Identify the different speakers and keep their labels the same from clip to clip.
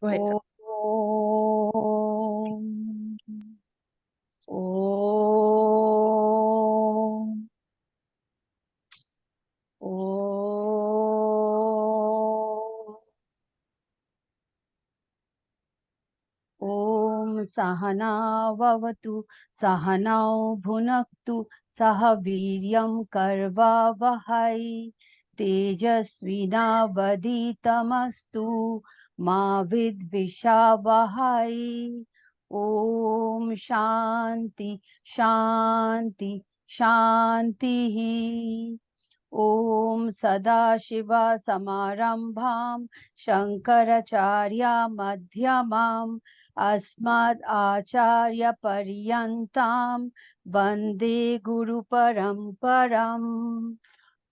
Speaker 1: Go ahead.
Speaker 2: Om. Om. Om. Om Sahana Vavatu Sahanau Bhunaktu Saha Viryam Karva Vahai Tejasvinavaditamastu Ma Vidvishavahai. Om Shanti Shanti Shanti. Om Sadashiva Samarambham Shankaracharya Madhyamam Asmad Acharya Paryantam Vande Guru Paramparam.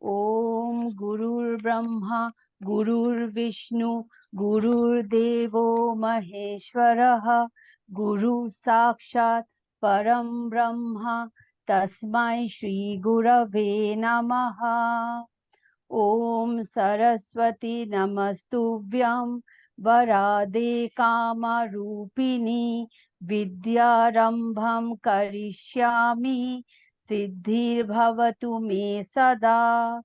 Speaker 2: Om Gurur Brahma Gurur Vishnu Gurur Devo Maheshwaraha Guru Sakshat Param Brahma Tasmai Shri Gurave Namaha. Om Saraswati Namastubhyam Varade Kama Rupini Vidyarambham Karishyami Siddhir Bhavatu Me Sada.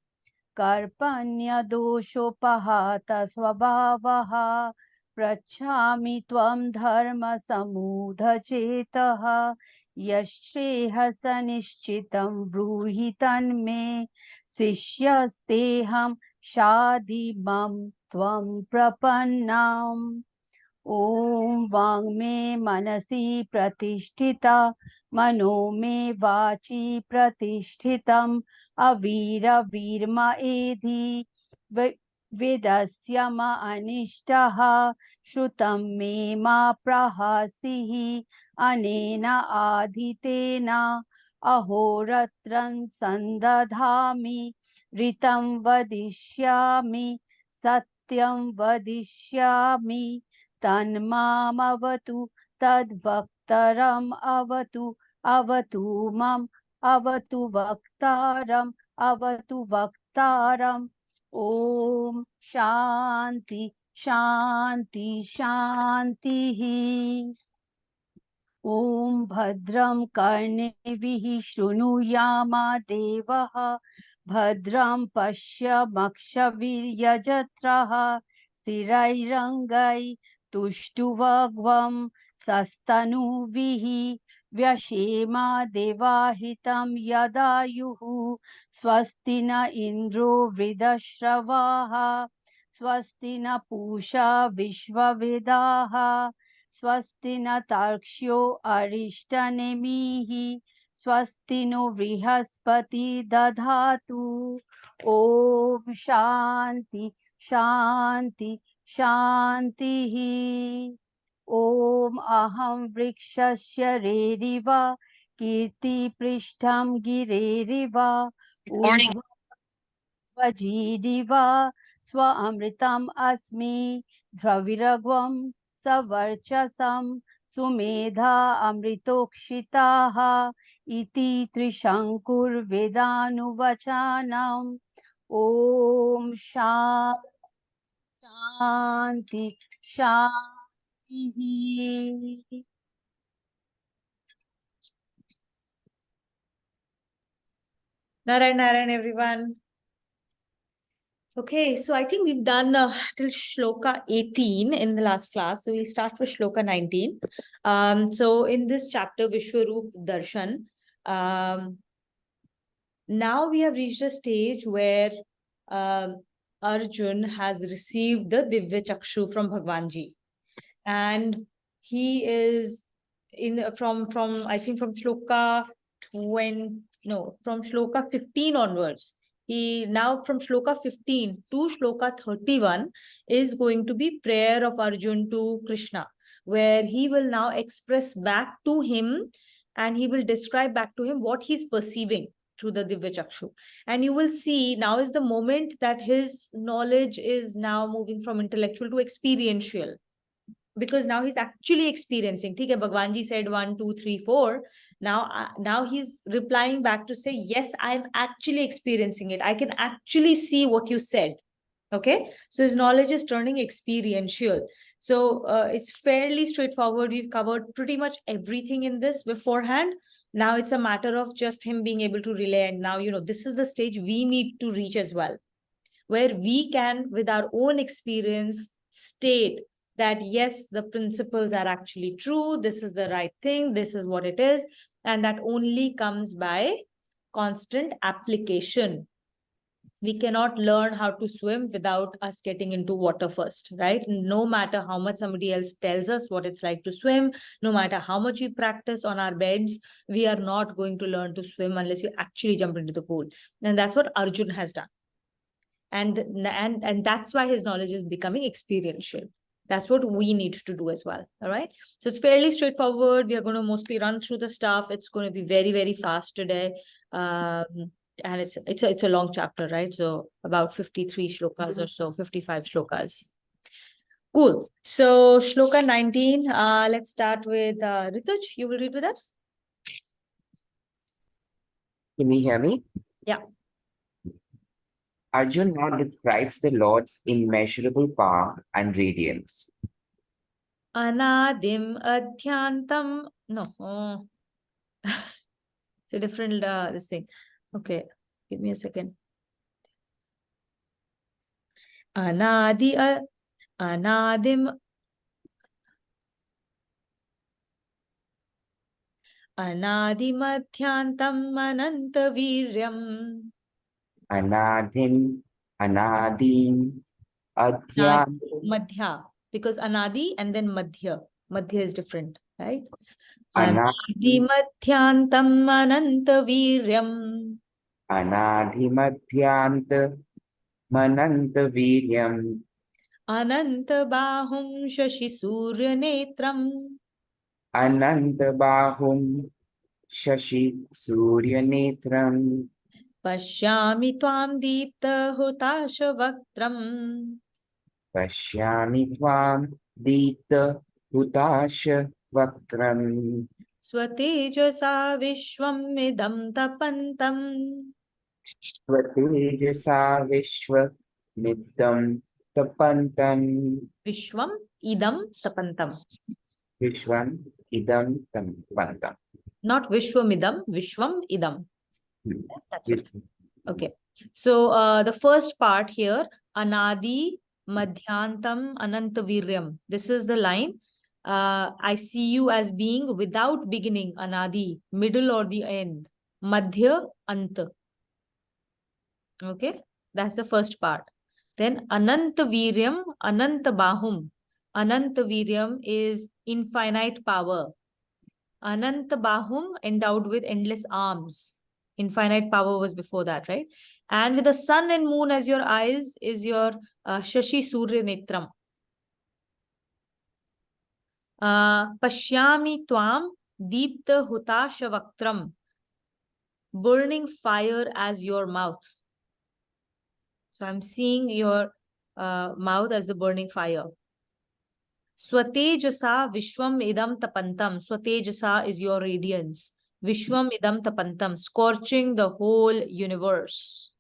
Speaker 2: Karpanya doshopahata swabhavaha prachami tvam dharma samudha chetaha yashrehasa nishchitam bruhi tanme sishyasteham shadimam tvam prapannam. Om Vangme Manasi Pratisthita Mano Me Vachi Pratishthitam Avira Virma Edhi Vedasya Ma Anishtaha Shrutam Me Ma Prahasihi Anena Adhitena Ahoratran Sandadhami Ritam Vadishyami Satyam Vadishyami Tanmamavatu tadbhaktaram avatu avatu mam avatu bhaktaram. Om Shanti Shanti Shanti. Om Bhadram Karnevihi Shrunuyama Devaha Bhadram Pashya Makshaviryajatraha Sirairangai Tuštuvagvam Sastanuvihi Vyashema Devahitam Yadayuhu Swastina Indro Vridashravaha Swastina Pusha Vishvavedaha Swasti na tarkshyo arishthanemihi swasti no vrihaspati dadhatu. Om Shanti Shanti Shanti. Om Aham Vrikshasya Reriva Kirti Prishtham Gireriva Urdhva Vajiriva Swa Amritam Asmi Draviragvam Savarchasam Sumedha Amritokshitaha Iti Trishankur Vedanu Om Shanti Shanti.
Speaker 1: Narayan, Narayan, everyone. Okay, so I think we've done till Shloka 18 in the last class. So we'll start with Shloka 19. So in this chapter, Vishwaroop Darshan, now we have reached a stage where Arjun has received the Divya Chakshu from Bhagwanji. And he is from I think from Shloka 15 onwards. He now from Shloka 15 to Shloka 31 is going to be prayer of Arjun to Krishna, where he will now express back to him and he will describe back to him what he's perceiving through the Divya Chakshu. And you will see now is the moment that his knowledge is now moving from intellectual to experiential, because now he's actually experiencing. Okay, Bhagwan ji said 1, 2, 3, 4. Now he's replying back to say, yes, I'm actually experiencing it. I can actually see what you said. Okay, so his knowledge is turning experiential. So it's fairly straightforward. We've covered pretty much everything in this beforehand. Now it's a matter of just him being able to relay. And now, this is the stage we need to reach as well, where we can, with our own experience, state that yes, the principles are actually true. This is the right thing. This is what it is. And that only comes by constant application. We cannot learn how to swim without us getting into water first, right? No matter how much somebody else tells us what it's like to swim, no matter how much we practice on our beds, we are not going to learn to swim unless you actually jump into the pool. And that's what Arjun has done. And that's why his knowledge is becoming experiential. That's what we need to do as well. All right. So it's fairly straightforward. We are going to mostly run through the stuff. It's going to be very, very fast today. And it's a long chapter, right? So about 53 shlokas or so, 55 shlokas. Cool. So shloka 19, let's start with Rituj. You will read with us?
Speaker 3: Can you hear me?
Speaker 1: Yeah.
Speaker 3: Arjun now describes the Lord's immeasurable power and radiance.
Speaker 1: Anadim adhyantam. No. It's a different this thing. Okay, give me a second. Anadim Anadimadhyantam anantaviryam.
Speaker 3: Anadim, Anadim, Adhyam,
Speaker 1: Madhya, because anadi and then madhya. Madhya is different, right?
Speaker 3: Anadim,
Speaker 1: Anadimadhyantam anantaviryam.
Speaker 3: Anadhimadhyant, Manantaviryam,
Speaker 1: Anantabahum shashi suryanetram.
Speaker 3: Anantabahum, Shashi Suryanetram,
Speaker 1: Pashyami tvam deepta hutashavakram.
Speaker 3: Pashyami Tvam, Deepta, Hutasha, Vaktram,
Speaker 1: Swatejasa vishwam idam tapantam.
Speaker 3: Swatejasa Vishwa, Middam, Tapantam,
Speaker 1: Vishwam idam tapantam.
Speaker 3: Vishwan, Idam, Tapantam.
Speaker 1: Not Vishwamidam, Vishwam idam. That's it.
Speaker 3: Vishwan.
Speaker 1: Okay. So the first part here, Anadi Madhyantam Anantaviryam. This is the line. I see you as being without beginning, Anadi, middle or the end. Madhya, Anta. Okay. That's the first part. Then Anantaviryam, Anantabahum. Anantaviryam is infinite power. Anantabahum, endowed with endless arms. Infinite power was before that, right? And with the sun and moon as your eyes is your Shashi Surya Netram. Pashyami Tvam Deepta Hutashavakram. Burning fire as your mouth. So I'm seeing your mouth as the burning fire. Swatejasa Vishwam Idam Tapantam. Swatejasa is your radiance. Vishwam Idam Tapantam, scorching the whole universe.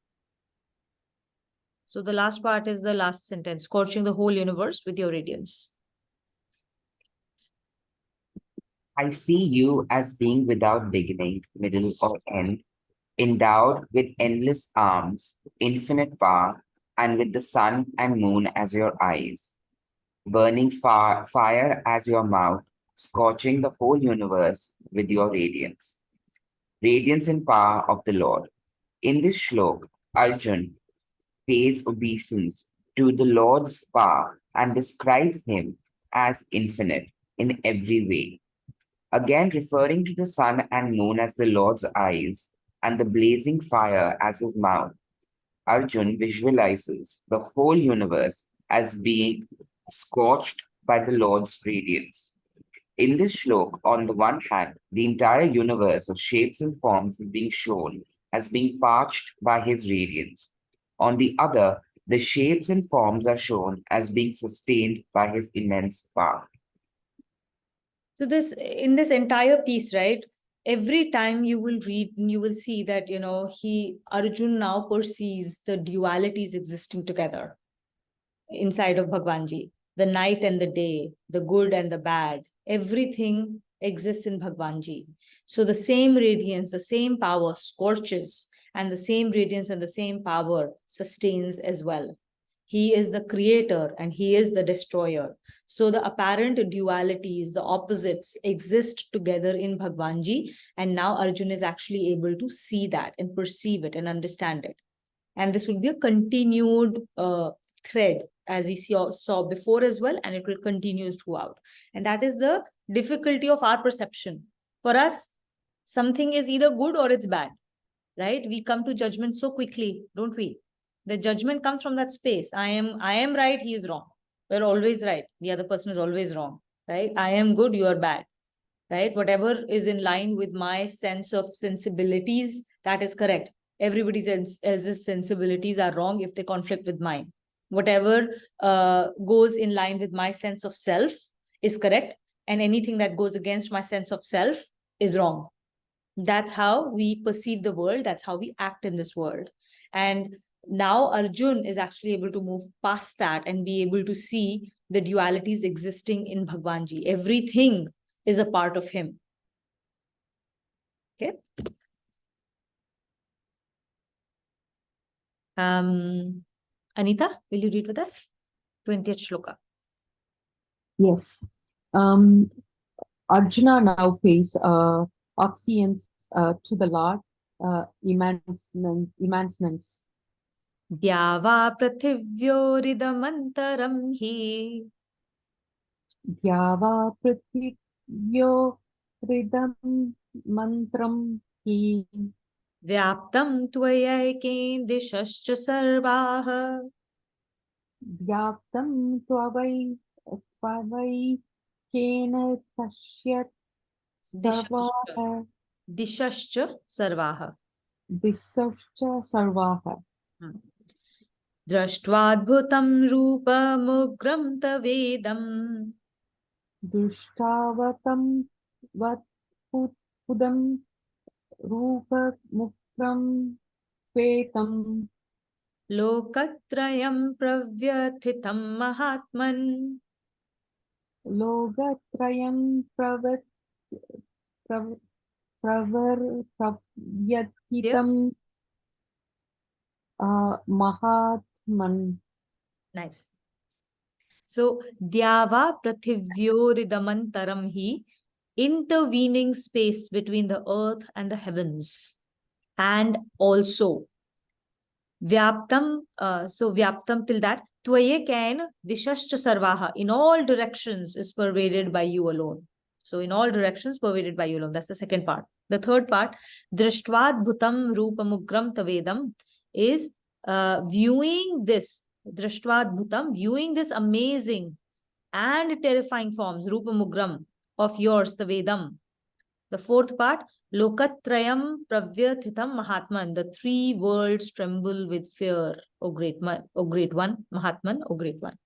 Speaker 1: So the last part is the last sentence, scorching the whole universe with your radiance.
Speaker 3: I see you as being without beginning, middle, or end, endowed with endless arms, infinite power, and with the sun and moon as your eyes, burning fire as your mouth, scorching the whole universe with your radiance. Radiance and power of the Lord. In this shlok, Arjun pays obeisance to the Lord's power and describes him as infinite in every way. Again, referring to the sun and moon as the Lord's eyes and the blazing fire as his mouth, Arjun visualizes the whole universe as being scorched by the Lord's radiance. In this shlok, on the one hand, the entire universe of shapes and forms is being shown as being parched by his radiance. On the other, the shapes and forms are shown as being sustained by his immense power.
Speaker 1: So in this entire piece, right, every time you will read, you will see that, Arjun now perceives the dualities existing together. inside of Bhagwanji. The night and the day, the good and the bad, everything exists in Bhagwanji. So the same radiance, the same power scorches, and the same radiance and the same power sustains as well. He is the creator and he is the destroyer. So the apparent dualities, the opposites exist together in Bhagwanji. And now Arjun is actually able to see that and perceive it and understand it. And this will be a continued thread, as we saw before as well, and it will continue throughout. And that is the difficulty of our perception. For us, something is either good or it's bad, right? We come to judgment so quickly, don't we? The judgment comes from that space. I am right, he is wrong. We're always right. The other person is always wrong, right? I am good, you are bad, right? Whatever is in line with my sense of sensibilities, that is correct. Everybody else's sensibilities are wrong if they conflict with mine. Whatever goes in line with my sense of self is correct, and anything that goes against my sense of self is wrong. That's how we perceive the world. That's how we act in this world. And now Arjun is actually able to move past that and be able to see the dualities existing in Bhagwanji. Everything is a part of him. Okay. Anita, will you read with us? 20th shloka.
Speaker 4: Yes. Arjuna now pays obeisance to the Lord, immanence.
Speaker 1: Dyava prathivyoridamantaram hi.
Speaker 4: Dyava prathivyo ridam mantram hi.
Speaker 1: Vyaptam tvayaiken dishascha sarvaha.
Speaker 4: Vyaptam tvavai kena tashyat sarvaha.
Speaker 1: Dishascha sarvaha.
Speaker 4: Dishascha sarvaha.
Speaker 1: Drashtvaadbhutam rupam tavedam.
Speaker 4: Dushtavatam vatpudam rupa mukram twetam.
Speaker 1: Lokatrayam pravyathitam mahatman.
Speaker 4: Logatrayam pravyatitam mahatman.
Speaker 1: Nice. So, Dyava Prathivyoridhamantaram hi, intervening space between the earth and the heavens. And also, Vyaptam, so Vyaptam till that, Tvaye can Dishascha Sarvaha, in all directions is pervaded by you alone. So, in all directions pervaded by you alone. That's the second part. The third part, Drishtvad Bhutam Rupamugram Tavedam, is viewing this, Drishtvad Bhutam, viewing this amazing and terrifying forms, Rupamugram, of yours, the Vedam. The fourth part, Lokatrayam Pravyathitam Mahatman, the three worlds tremble with fear, O great one, Mahatman, O great one.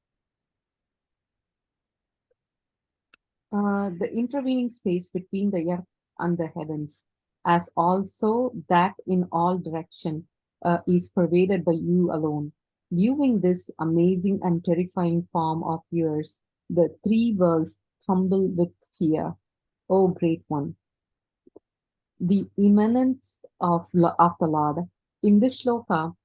Speaker 4: The intervening space between the earth and the heavens, as also that in all direction is pervaded by you alone. Viewing this amazing and terrifying form of yours, the three worlds tremble with fear, O great one. The immanence of the Lord. In this shloka,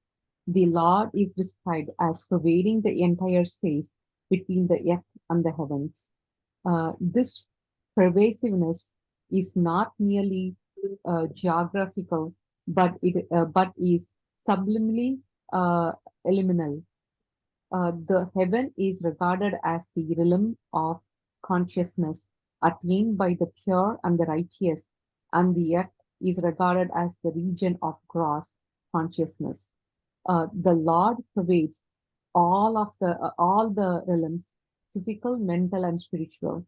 Speaker 4: the Lord is described as pervading the entire space between the earth and the heavens. This pervasiveness is not merely geographical, but is subliminally liminal. The heaven is regarded as the realm of consciousness attained by the pure and the righteous, and the earth is regarded as the region of gross consciousness. The Lord pervades all the realms, physical, mental, and spiritual.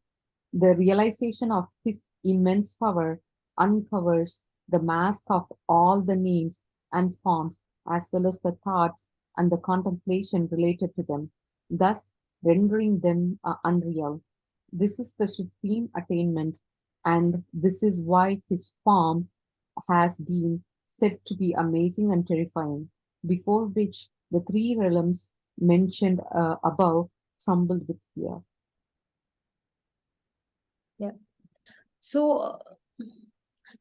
Speaker 4: The realization of his immense power uncovers the mask of all the names and forms, as well as the thoughts and the contemplation related to them, thus rendering them unreal. This is the supreme attainment, and this is why his form has been said to be amazing and terrifying, before which the three realms mentioned above trembled with fear.
Speaker 1: So,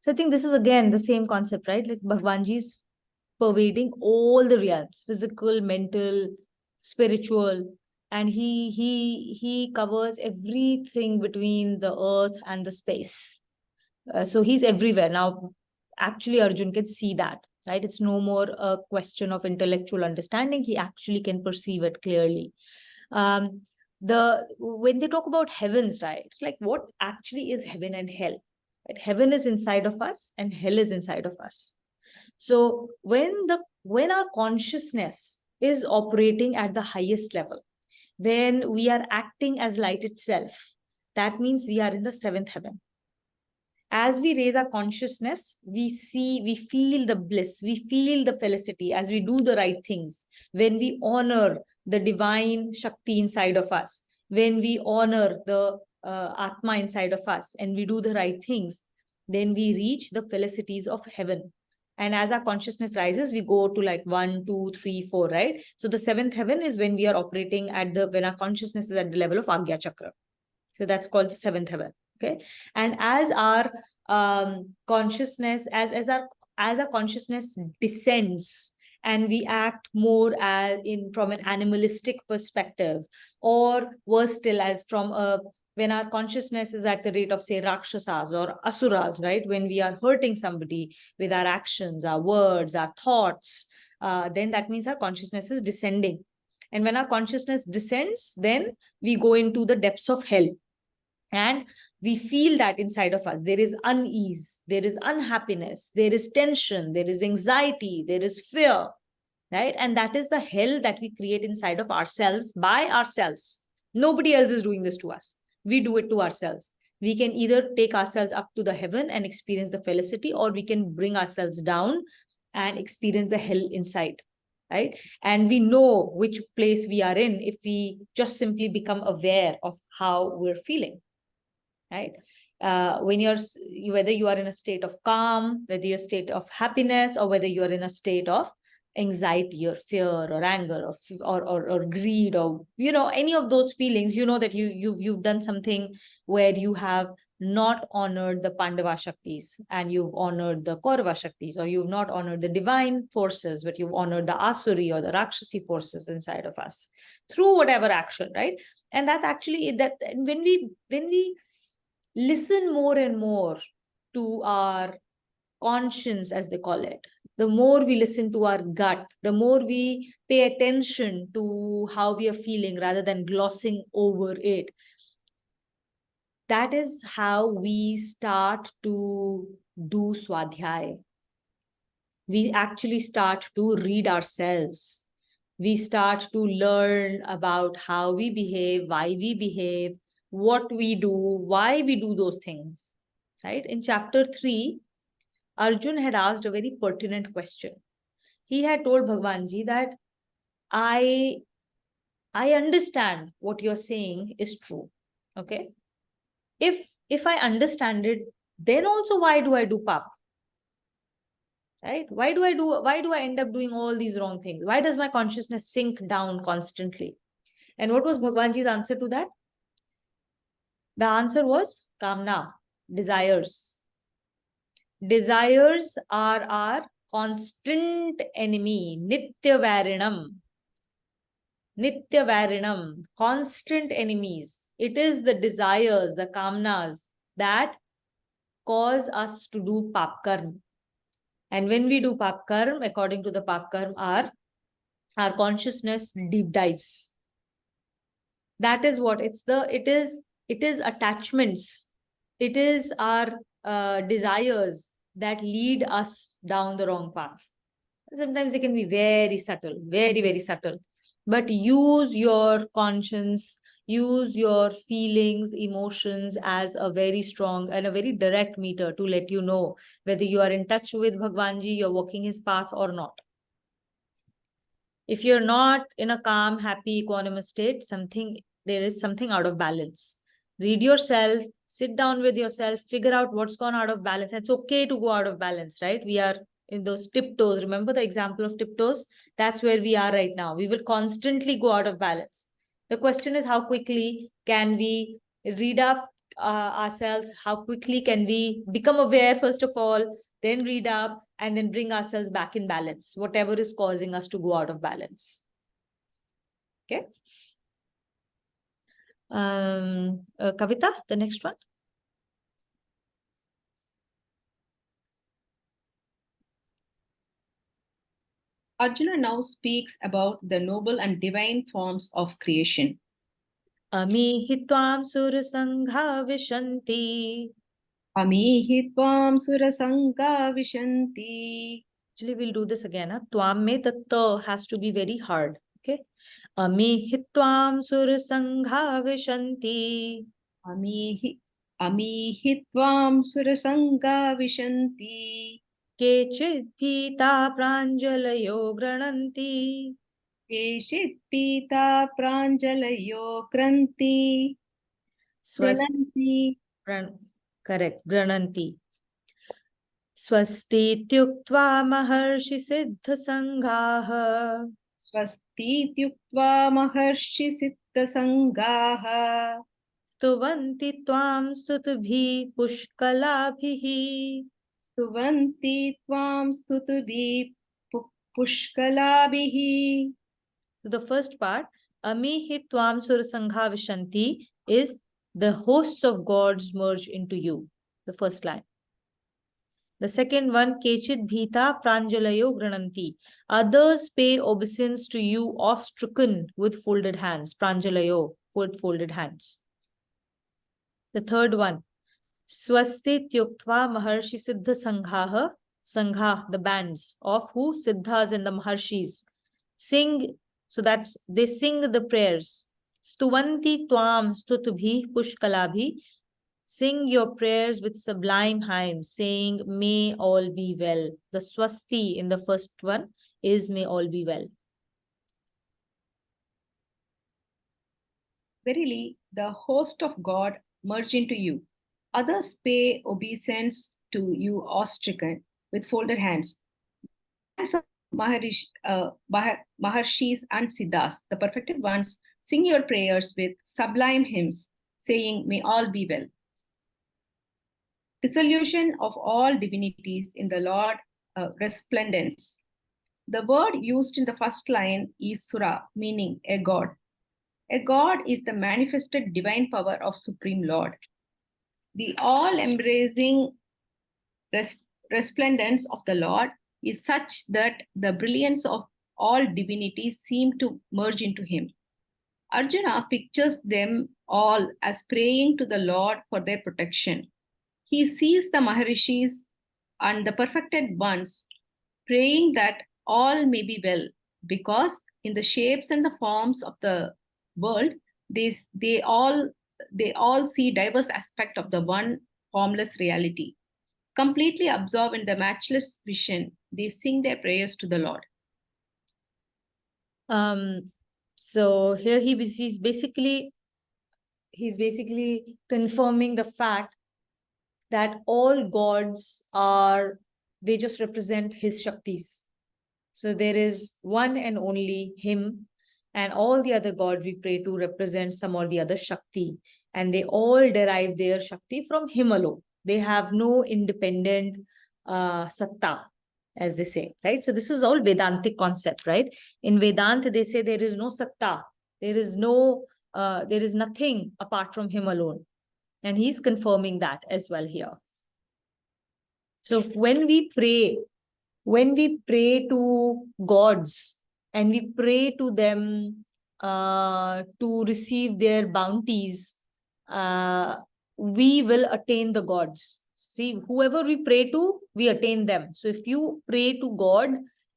Speaker 1: so I think this is again the same concept, right? Like Bhagwanji's pervading all the realms, physical, mental, spiritual, and he covers everything between the earth and the space. So he's everywhere now. Actually, Arjun can see that, right? It's no more a question of intellectual understanding. He actually can perceive it clearly. um when they talk about heavens, right, like what actually is heaven and hell, right? Heaven is inside of us and hell is inside of us. So when our consciousness is operating at the highest level, when we are acting as light itself, that means we are in the seventh heaven. As we raise our consciousness, we feel the bliss, we feel the felicity as we do the right things. When we honor the divine Shakti inside of us, when we honor the Atma inside of us, and we do the right things, then we reach the felicities of heaven. And as our consciousness rises, we go to like 1, 2, 3, 4, right? So the seventh heaven is when we are operating when our consciousness is at the level of Agya Chakra. So that's called the seventh heaven. Okay. And as our consciousness, as our consciousness descends, and we act more as in from an animalistic perspective, or worse still, as from a when our consciousness is at the rate of, say, rakshasas or asuras, right? When we are hurting somebody with our actions, our words, our thoughts, then that means our consciousness is descending. And when our consciousness descends, then we go into the depths of hell. And we feel that inside of us there is unease, there is unhappiness, there is tension, there is anxiety, there is fear, right? And that is the hell that we create inside of ourselves by ourselves. Nobody else is doing this to us. We do it to ourselves. We can either take ourselves up to the heaven and experience the felicity, or we can bring ourselves down and experience the hell inside, right? And we know which place we are in if we just simply become aware of how we're feeling, right? When whether you are in a state of calm, whether you're a state of happiness, or whether you're in a state of anxiety or fear or anger or greed, or any of those feelings, that you've done something where you have not honored the Pandava Shaktis and you've honored the Kaurava Shaktis, or you've not honored the divine forces, but you've honored the Asuri or the Rakshasi forces inside of us through whatever action, right? And that's actually that when we listen more and more to our conscience, as they call it, the more we listen to our gut, the more we pay attention to how we are feeling rather than glossing over it. That is how we start to do Swadhyay. We actually start to read ourselves. We start to learn about how we behave, why we behave, what we do, why we do those things, right? In chapter 3, Arjun had asked a very pertinent question. He had told Bhagwanji that I understand what you're saying is true. Okay. If I understand it, then also why do I do pap? Right? Why do I end up doing all these wrong things? Why does my consciousness sink down constantly? And what was Bhagwanji's answer to that? The answer was kamna, desires. Desires are our constant enemy, nitya varinam. Nitya varinam, constant enemies. It is the desires, the kamnas, that cause us to do pap karma. And when we do pap karma, according to the pap karma, our consciousness deep dives. That is what it is attachments. It is our desires that lead us down the wrong path. Sometimes they can be very subtle, very, very subtle. But use your conscience, use your feelings, emotions as a very strong and a very direct meter to let you know whether you are in touch with Bhagwanji, you're walking his path or not. If you're not in a calm, happy, equanimous state, there is something out of balance. Read yourself, sit down with yourself, figure out what's gone out of balance. It's okay to go out of balance, right? We are in those tiptoes. Remember the example of tiptoes? That's where we are right now. We will constantly go out of balance. The question is, how quickly can we read up ourselves? How quickly can we become aware, first of all, then read up, and then bring ourselves back in balance, whatever is causing us to go out of balance. Okay. Kavita, the next one.
Speaker 5: Arjuna now speaks about the noble and divine forms of creation.
Speaker 1: Amihi tvam surasangha vishanti.
Speaker 5: Amihi tvam surasanga vishanti.
Speaker 1: Actually, we'll do this again. Tvam mein the ta has to be very hard. Okay. Amihi tvam surasangha vishanti.
Speaker 5: Amihi tvam surasanga vishanti.
Speaker 1: Kechid bhita pranjalayo grananti.
Speaker 5: Keshit pita pranjalayo kranti. Grananti.
Speaker 1: Correct. Grananti. Swasti tyuktva maharshi siddha sanghaha.
Speaker 5: Swasti tyuktva maharshi siddha sangaha.
Speaker 1: Stuvanti tvam stutubhi pushkalabhihi.
Speaker 5: Stuvanti tvam stutubhi pushkalabhihi.
Speaker 1: So the first part, Amihi tvam surasangha vishanti, is the hosts of gods merge into you. The first line. The second one, Kechit bhita pranjalayo grananti. Others pay obeisance to you awestricken with folded hands. Pranjalayo, with folded hands. The third one, Swasti tyuktva maharshi siddha sanghaha. Sangha, the bands of who? Siddhas and the maharshis. Sing, so that's, they sing the prayers. Stuvanti tvam stutubhi pushkalabhi. Sing your prayers with sublime hymns, saying, may all be well. The swasti in the first one is may all be well.
Speaker 5: Verily, the host of God merge into you. Others pay obeisance to you awestricken with folded hands. Hands of Maharshis and Siddhas, the perfected ones, sing your prayers with sublime hymns, saying, may all be well. Dissolution of all divinities in the Lord resplendence. The word used in the first line is Sura, meaning a god. A god is the manifested divine power of Supreme Lord. The all-embracing resplendence of the Lord is such that the brilliance of all divinities seem to merge into him. Arjuna pictures them all as praying to the Lord for their protection. He sees the Maharishis and the perfected ones praying that all may be well, because in the shapes and the forms of the world, they all see diverse aspects of the one formless reality. Completely absorbed in the matchless vision, they sing their prayers to the Lord.
Speaker 1: So here he's basically confirming the fact that all gods are, they just represent his Shaktis. So there is one and only him, and all the other gods we pray to represent some or the other Shakti, and they all derive their Shakti from him alone. They have no independent satta, as they say, right? So this is all Vedantic concept, right? In Vedanta, they say there is no satta, there is nothing apart from him alone. And he's confirming that as well here. So when we pray to gods and we pray to them to receive their bounties, we will attain the gods. See, whoever we pray to, we attain them. So if you pray to God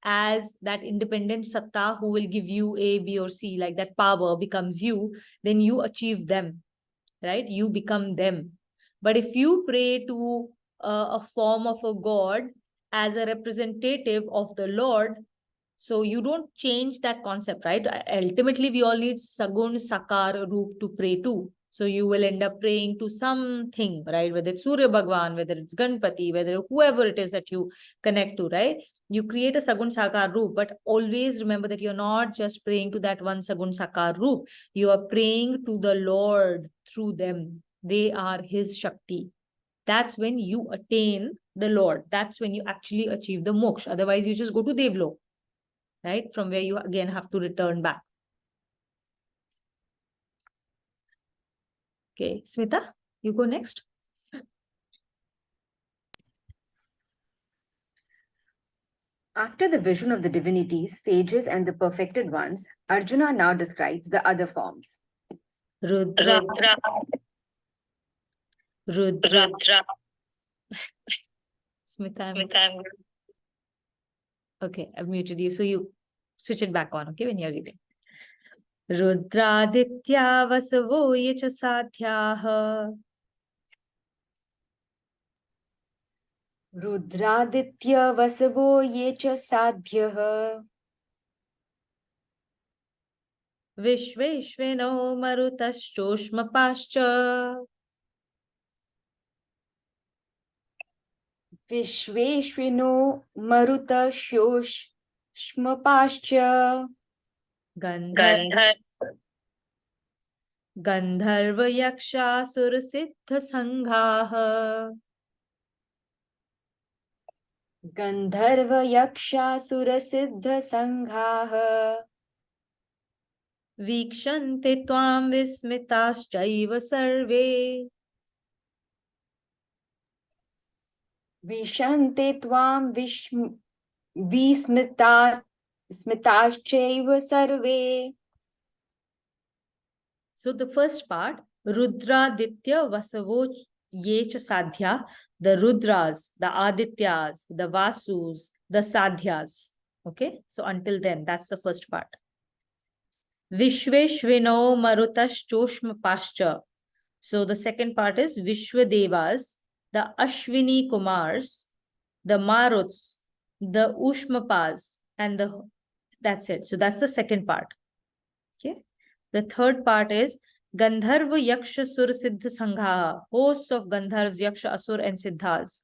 Speaker 1: as that independent satta who will give you A, B, or C, like that power becomes you, then you achieve them, right? You become them. But if you pray to a form of a god as a representative of the Lord, so you don't change that concept, right? Ultimately, we all need Sagun, Sakar, Roop to pray to. So you will end up praying to something, right? Whether it's Surya Bhagwan, whether it's Ganpati, whether whoever it is that you connect to, right? You create a Sagun Sakar Roop, but always remember that you're not just praying to that one Sagun Sakar Roop. You are praying to the Lord through them. They are His Shakti. That's when you attain the Lord. That's when you actually achieve the moksha. Otherwise, you just go to Devlo, right? From where you again have to return back. Okay, Smita, you go next.
Speaker 6: After the vision of the divinities, sages, and the perfected ones, Arjuna now describes the other forms.
Speaker 1: Rudra. Rudra. Smita. Okay, I've muted you. So you switch it back on, okay, when you're reading. Rudraditya vasavo ye cha sadhyaha.
Speaker 6: Rudraditya vasavo ye cha sadhyah.
Speaker 1: Vishveshveno marutashchoshmapascha.
Speaker 6: Vishveshvino maruta shosh shmapascha.
Speaker 1: Gandharva yaksha surasiddha sanghaha.
Speaker 6: Gandharva yaksha surasiddha sanghaha.
Speaker 1: Vikshante tvam vismitaschaiva sarve.
Speaker 6: Vishante tvam vismitashchaiva sarve.
Speaker 1: So the first part, Rudraditya Vasavo Yecha Sadhya, the Rudras, the Adityas, the Vasus, the Sadhyas. Okay, so until then, that's the first part. Vishveshvino Marutash Choshma Pascha. So the second part is Vishwadevas, the Ashwini Kumars, the Maruts, the Ushmapas, and that's it. So that's the second part. Okay. The third part is Gandharva Yaksha Sur Siddha Sangha, hosts of Gandharvas, Yaksha, Asur, and Siddhas.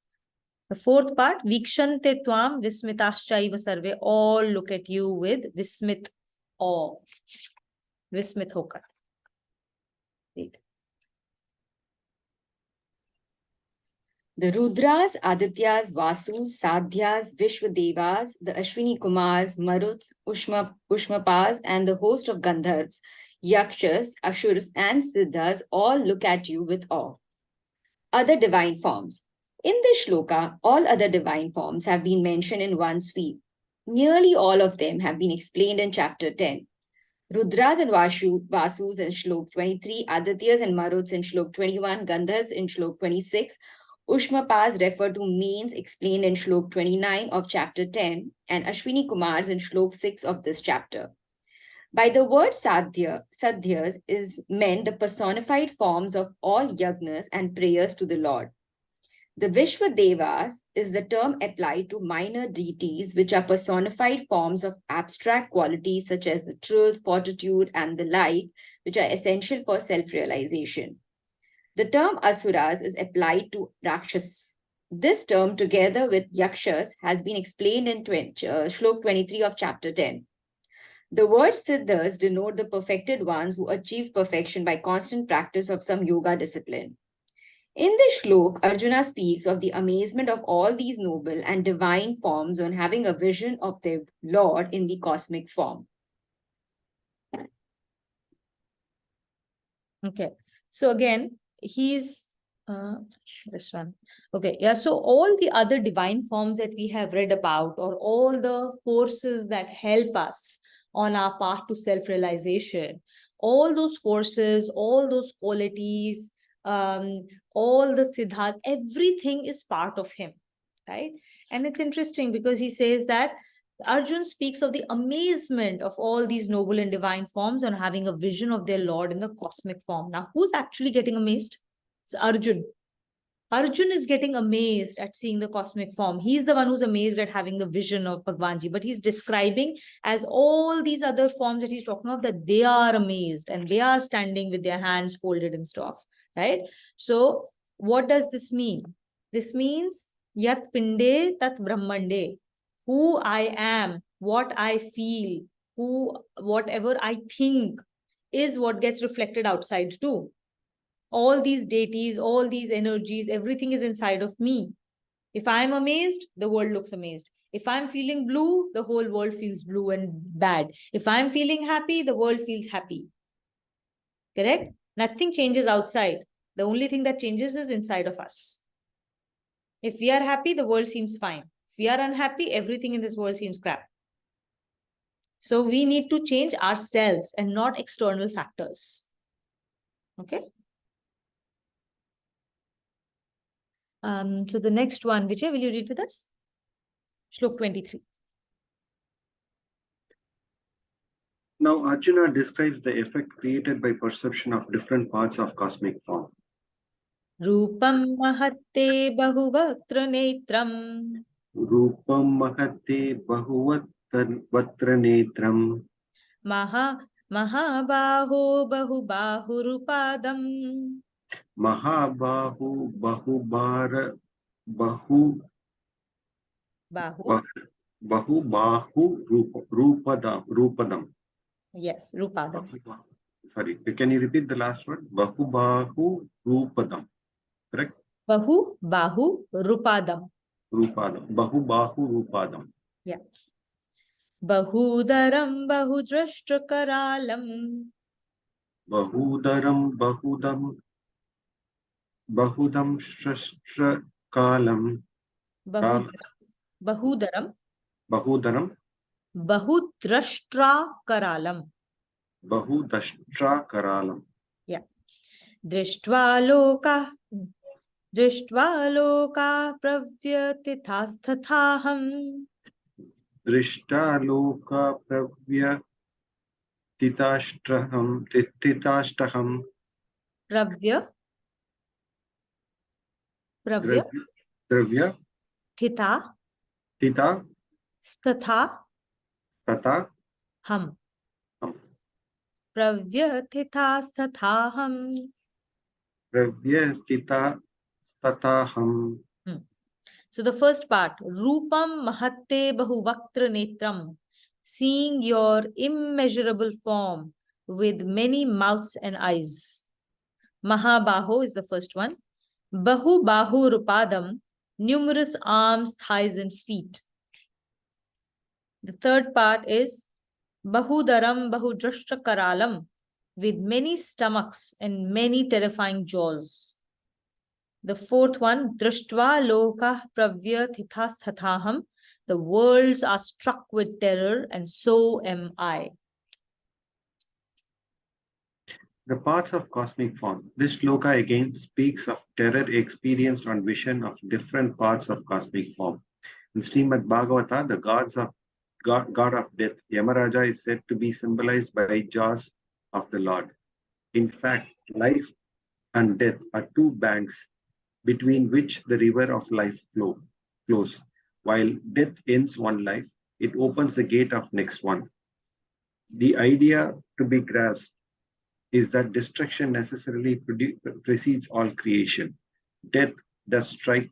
Speaker 1: The fourth part, Vikshante Tvam Vismitaschaiva Sarve, all look at you with Vismit awe. Vismit hokar. Read.
Speaker 6: The Rudras, Adityas, Vasus, Sadhyas, Vishwadevas, the Ashwini Kumars, Maruts, Ushmapas, and the host of Gandharvas, Yakshas, Ashurs, and Siddhas all look at you with awe. Other divine forms. In this shloka, all other divine forms have been mentioned in one sweep. Nearly all of them have been explained in chapter 10. Rudras and Vasus in Shlok 23, Adityas and Maruts in Shlok 21, Gandharvas in Shlok 26, Ushmapas refer to mains explained in Shlok 29 of chapter 10, and Ashwini Kumars in Shlok 6 of this chapter. By the word Sadhyas is meant the personified forms of all yagnas and prayers to the Lord. The Vishwadevas is the term applied to minor deities, which are personified forms of abstract qualities such as the truth, fortitude, and the like, which are essential for self-realization. The term Asuras is applied to Rakshas. This term, together with Yakshas, has been explained in Shlok 23 of chapter 10. The word Siddhas denote the perfected ones who achieve perfection by constant practice of some yoga discipline. In this shlok, Arjuna speaks of the amazement of all these noble and divine forms on having a vision of their Lord in the cosmic form.
Speaker 1: Okay. So again, he's this one. Okay. Yeah. So all the other divine forms that we have read about, or all the forces that help us on our path to self-realization, all those forces, all those qualities, all the siddhas, everything is part of him, right? And it's interesting because he says that Arjun speaks of the amazement of all these noble and divine forms on having a vision of their Lord in the cosmic form. Now, who's actually getting amazed? It's Arjun. Arjun is getting amazed at seeing the cosmic form. He's the one who's amazed at having the vision of Bhagwanji, but he's describing as all these other forms that he's talking of, that they are amazed and they are standing with their hands folded and stuff, right? So what does this mean? This means Yat Pinde Tat Brahmande. Who I am, what I feel, whatever I think is what gets reflected outside too. All these deities, all these energies, everything is inside of me. If I'm amazed, the world looks amazed. If I'm feeling blue, the whole world feels blue and bad. If I'm feeling happy, the world feels happy. Correct? Nothing changes outside. The only thing that changes is inside of us. If we are happy, the world seems fine. If we are unhappy, everything in this world seems crap. So we need to change ourselves and not external factors. Okay? So the next one, Vijay, will you read with us? Shlok 23.
Speaker 7: Now, Arjuna describes the effect created by perception of different parts of cosmic form.
Speaker 1: Rupam mahatte bahuvatra netram.
Speaker 7: Rupam mahate bahuvatra netram.
Speaker 1: Mahabaho bahubahurupadam.
Speaker 7: Mahabahu bahubahu
Speaker 1: Bahu.
Speaker 7: rupadam.
Speaker 1: Yes, rupadam.
Speaker 7: Sorry, can you repeat the last word? Bahu rupadam. Correct?
Speaker 1: Bahu bahu rupadam.
Speaker 7: Rupadam. Bahu rupadam.
Speaker 1: Yeah. Bahudaram bahudrashtakaralam.
Speaker 7: Bahudam shastra-kalam.
Speaker 1: Bahudaram
Speaker 7: Bahudaram
Speaker 1: bahudrashtakaralam.
Speaker 7: Bahudashtra-karalam.
Speaker 1: Yeah. Drishtva loka pravyatithasthathaham.
Speaker 7: Drishta loka pravya titastaham.
Speaker 1: Pravya
Speaker 7: Dravya
Speaker 1: thita
Speaker 7: tita
Speaker 1: statha
Speaker 7: tata
Speaker 1: ham.
Speaker 7: ham.
Speaker 1: Pravyathita stathaham.
Speaker 7: Pravya stita stataham.
Speaker 1: So the first part, Rupam Mahatte Bahuvaktra Netram, seeing your immeasurable form with many mouths and eyes. Mahabaho is the first one. Bahu Bahu Rupadam, numerous arms, thighs, and feet. The third part is Bahudaram Bahudrashta Karalam, with many stomachs and many terrifying jaws. The fourth one, Drashtva Loka Pravya Tithasthathaham, the worlds are struck with terror, and so am I.
Speaker 7: The parts of cosmic form. This shloka again speaks of terror experienced on vision of different parts of cosmic form. In Srimad Bhagavata, the god of death, Yamaraja, is said to be symbolized by jaws of the Lord. In fact, life and death are two banks between which the river of life flows. While death ends one life, it opens the gate of next one. The idea to be grasped is that destruction necessarily precedes all creation. Death does strike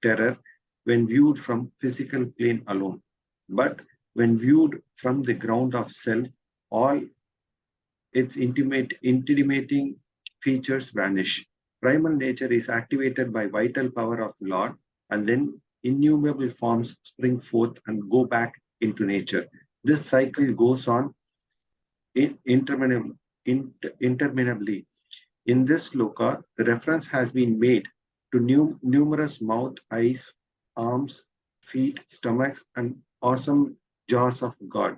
Speaker 7: terror when viewed from physical plane alone. But when viewed from the ground of self, all its intimidating features vanish. Primal nature is activated by vital power of the Lord, and then innumerable forms spring forth and go back into nature. This cycle goes on interminably. In this shloka, the reference has been made to numerous mouth, eyes, arms, feet, stomachs, and awesome jaws of God.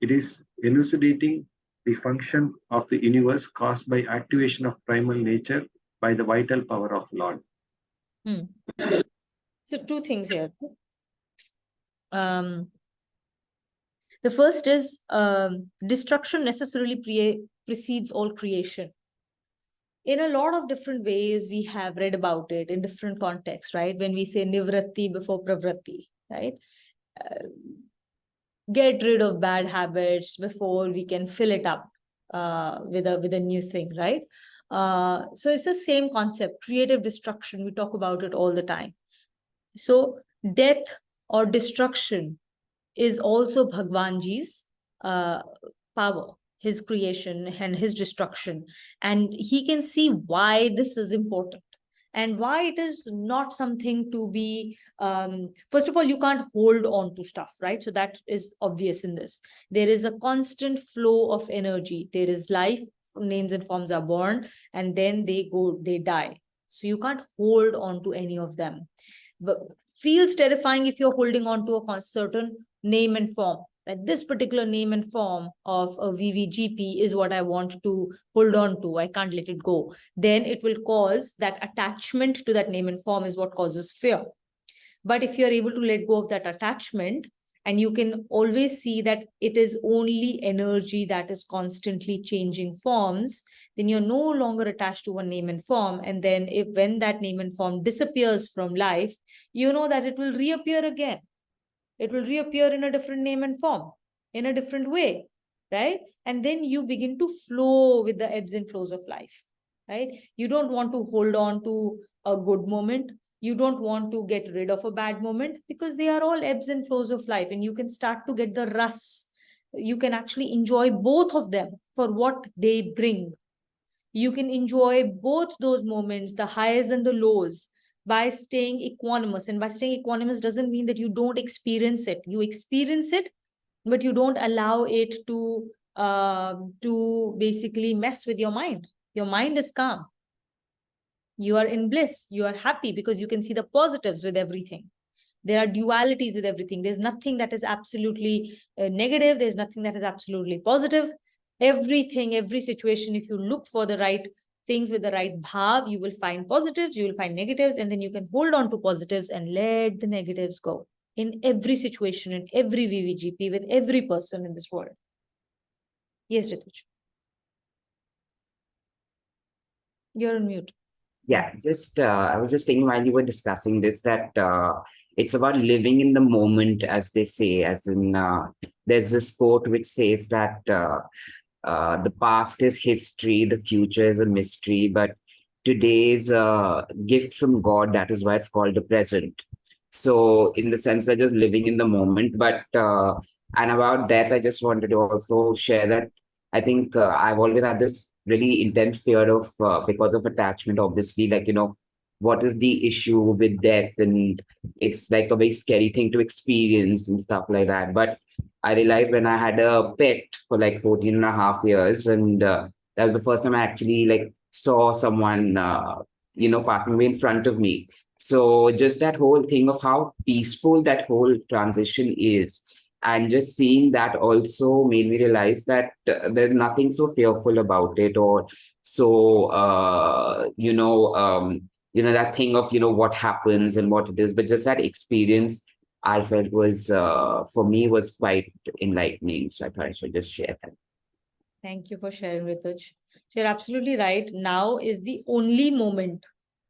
Speaker 7: It is elucidating the function of the universe caused by activation of primal nature by the vital power of Lord.
Speaker 1: So two things here. The first is destruction necessarily precedes all creation. in a lot of different ways, we have read about it in different contexts, right? When we say nivratti before pravritti, right? Get rid of bad habits before we can fill it up with a new thing, right? So it's the same concept, creative destruction. We talk about it all the time. So death or destruction is also Bhagwanji's power, his creation and his destruction. And he can see why this is important and why it is not something to be, first of all, you can't hold on to stuff, right? So that is obvious in this. There is a constant flow of energy. There is life, names and forms are born, and then they die. So you can't hold on to any of them. But feels terrifying if you're holding on to a certain name and form. That this particular name and form of a VVGP is what I want to hold on to. I can't let it go. Then it will cause that attachment to that name and form is what causes fear. But if you're able to let go of that attachment, and you can always see that it is only energy that is constantly changing forms, then you're no longer attached to one name and form. And then when that name and form disappears from life, you know that it will reappear again. It will reappear in a different name and form, in a different way, right? And then you begin to flow with the ebbs and flows of life, right? You don't want to hold on to a good moment. You don't want to get rid of a bad moment, because they are all ebbs and flows of life, and you can start to get the ras. You can actually enjoy both of them for what they bring. You can enjoy both those moments, the highs and the lows, by staying equanimous. And by staying equanimous doesn't mean that you don't experience it. You experience it, but you don't allow it to basically mess with your mind. Your mind is calm. You are in bliss. You are happy because you can see the positives with everything. There are dualities with everything. There's nothing that is absolutely negative. There's nothing that is absolutely positive. Everything, every situation, if you look for the right things with the right bhav, you will find positives, you will find negatives, and then you can hold on to positives and let the negatives go in every situation, in every VVGP, with every person in this world. Yes, Rituj. You're on mute.
Speaker 3: Yeah, just I was just thinking while you were discussing this that it's about living in the moment, as they say, as in there's this quote which says that the past is history, the future is a mystery, but today's gift from God, that is why it's called the present. So in the sense that just living in the moment, but and about that, I just wanted to also share that I think I've always had this really intense fear of because of attachment, obviously, like, what is the issue with death? And it's like a very scary thing to experience and stuff like that. But I realized when I had a pet for like 14 and a half years, and that was the first time I actually like saw someone, passing away in front of me. So just that whole thing of how peaceful that whole transition is, and just seeing that also made me realize that there's nothing so fearful about it, or so that thing of what happens and what it is, but just that experience I felt was for me was quite enlightening. So I thought I should just share that.
Speaker 1: Thank you for sharing, Rituj. So you're absolutely right. Now is the only moment,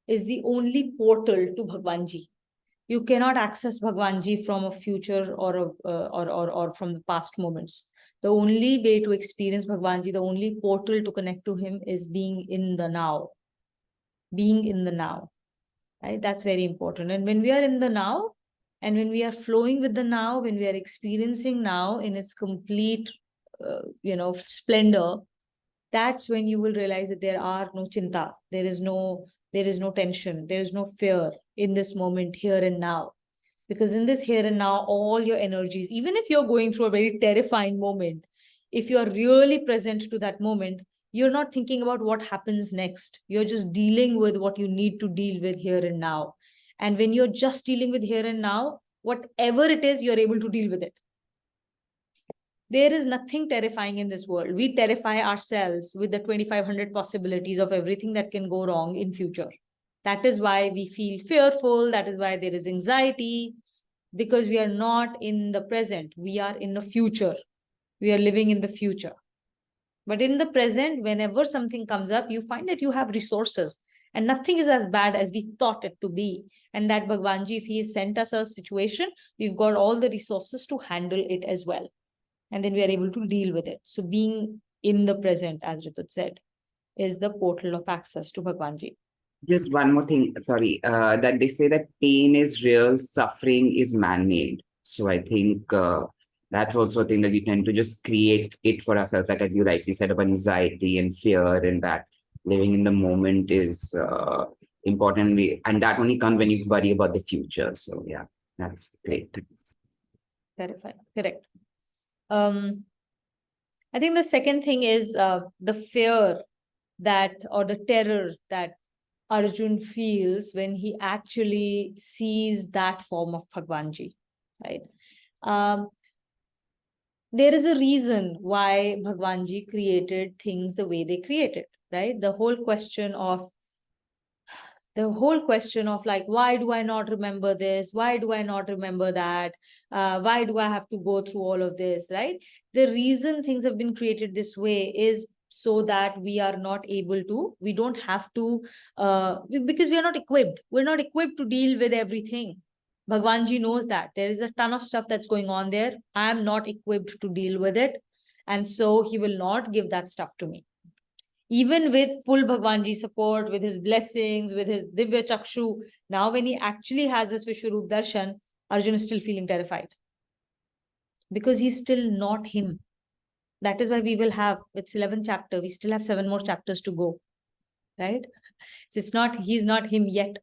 Speaker 1: is the only portal to Bhagwanji. You cannot access Bhagwanji from a future or from the past moments. The only way to experience Bhagwanji, the only portal to connect to him, is being in the now. Being in the now, right? That's very important. And when we are in the now, and when we are flowing with the now, when we are experiencing now in its complete, splendor, that's when you will realize that there are no chinta, there is no tension, there is no fear in this moment, here and now. Because in this here and now, all your energies, even if you're going through a very terrifying moment, if you're really present to that moment, you're not thinking about what happens next. You're just dealing with what you need to deal with here and now. And when you're just dealing with here and now, whatever it is, you're able to deal with it. There is nothing terrifying in this world. We terrify ourselves with the 2,500 possibilities of everything that can go wrong in future. That is why we feel fearful. That is why there is anxiety, because we are not in the present. We are in the future. We are living in the future. But in the present, whenever something comes up, you find that you have resources and nothing is as bad as we thought it to be. And that Bhagwanji, if he has sent us a situation, we've got all the resources to handle it as well. And then we are able to deal with it. So being in the present, as Ritut said, is the portal of access to Bhagwanji.
Speaker 3: Just one more thing, sorry, that they say that pain is real, suffering is man-made. So I think that's also a thing that we tend to just create it for ourselves, like as you rightly said, of anxiety and fear, and that living in the moment is important. And that only comes when you worry about the future. So yeah, that's great. Thanks.
Speaker 1: Terrifying. Correct. I think the second thing is the fear that, or the terror that Arjun feels when he actually sees that form of Bhagwanji, right? There is a reason why Bhagwanji created things the way they created, right? The whole question of like, why do I not remember this? Why do I not remember that? Why do I have to go through all of this, right? The reason things have been created this way is so that we are not able to, we don't have to, because we are not equipped. We're not equipped to deal with everything. Bhagwanji knows that. There is a ton of stuff that's going on there. I am not equipped to deal with it. And so he will not give that stuff to me. Even with full Bhagwanji support, with his blessings, with his Divya Chakshu, now when he actually has this Vishwarup Darshan, Arjun is still feeling terrified. Because he's still not him. That is why we will have, it's 11th chapter, we still have 7 more chapters to go. Right? So it's not, he's not him yet.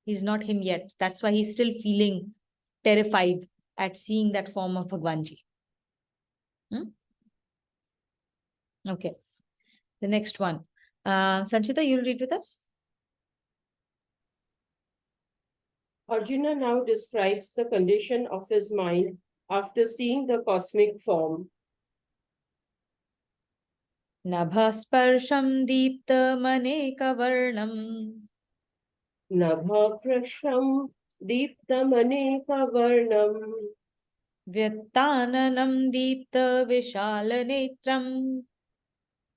Speaker 1: He's not him yet. That's why he's still feeling terrified at seeing that form of Bhagwanji. Okay. The next one. Sanchita, you'll read with us?
Speaker 8: Arjuna now describes the condition of his mind after seeing the cosmic form.
Speaker 1: Nabhasparsham deeptamanekavarnam
Speaker 8: Nabhaprasham deeptamanekavarnam
Speaker 1: Vyattananam deeptavishalanetram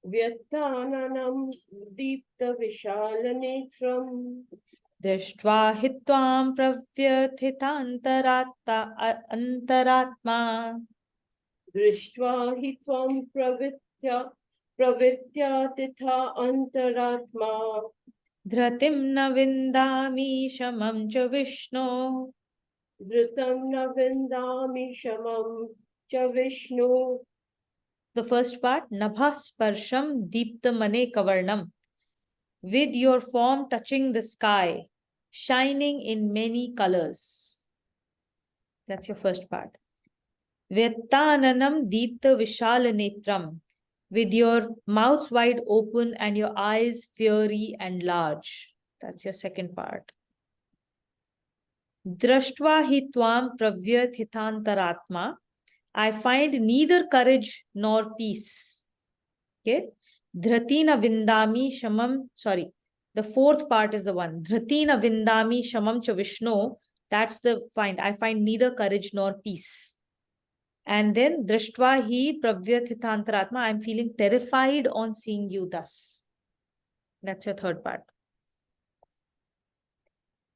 Speaker 8: Vyattananam deeptavishalanetram
Speaker 1: Drishtva hitvam antaratma
Speaker 8: Drishtva hitvam pravitya titha antaratma
Speaker 1: Dhratim na vindami shamam cha Vishnu
Speaker 8: Dhritam na vindami shamam cha Vishnu.
Speaker 1: The first part, Nabhasparsham deeptamane kavarnam. With your form touching the sky, shining in many colors. That's your first part. Vyattananam deepta vishalanetram. With your mouth wide open and your eyes fiery and large. That's your second part. Drashtva hi tvam pravyathitantaratma. I find neither courage nor peace. Okay. Dhratina vindami shamam. Sorry. The fourth part is the one. Dhratina vindami shamam cha Vishnu. That's the find. I find neither courage nor peace. And then drishtva hi pravyathitantaratma. I'm feeling terrified on seeing you thus. That's your third part.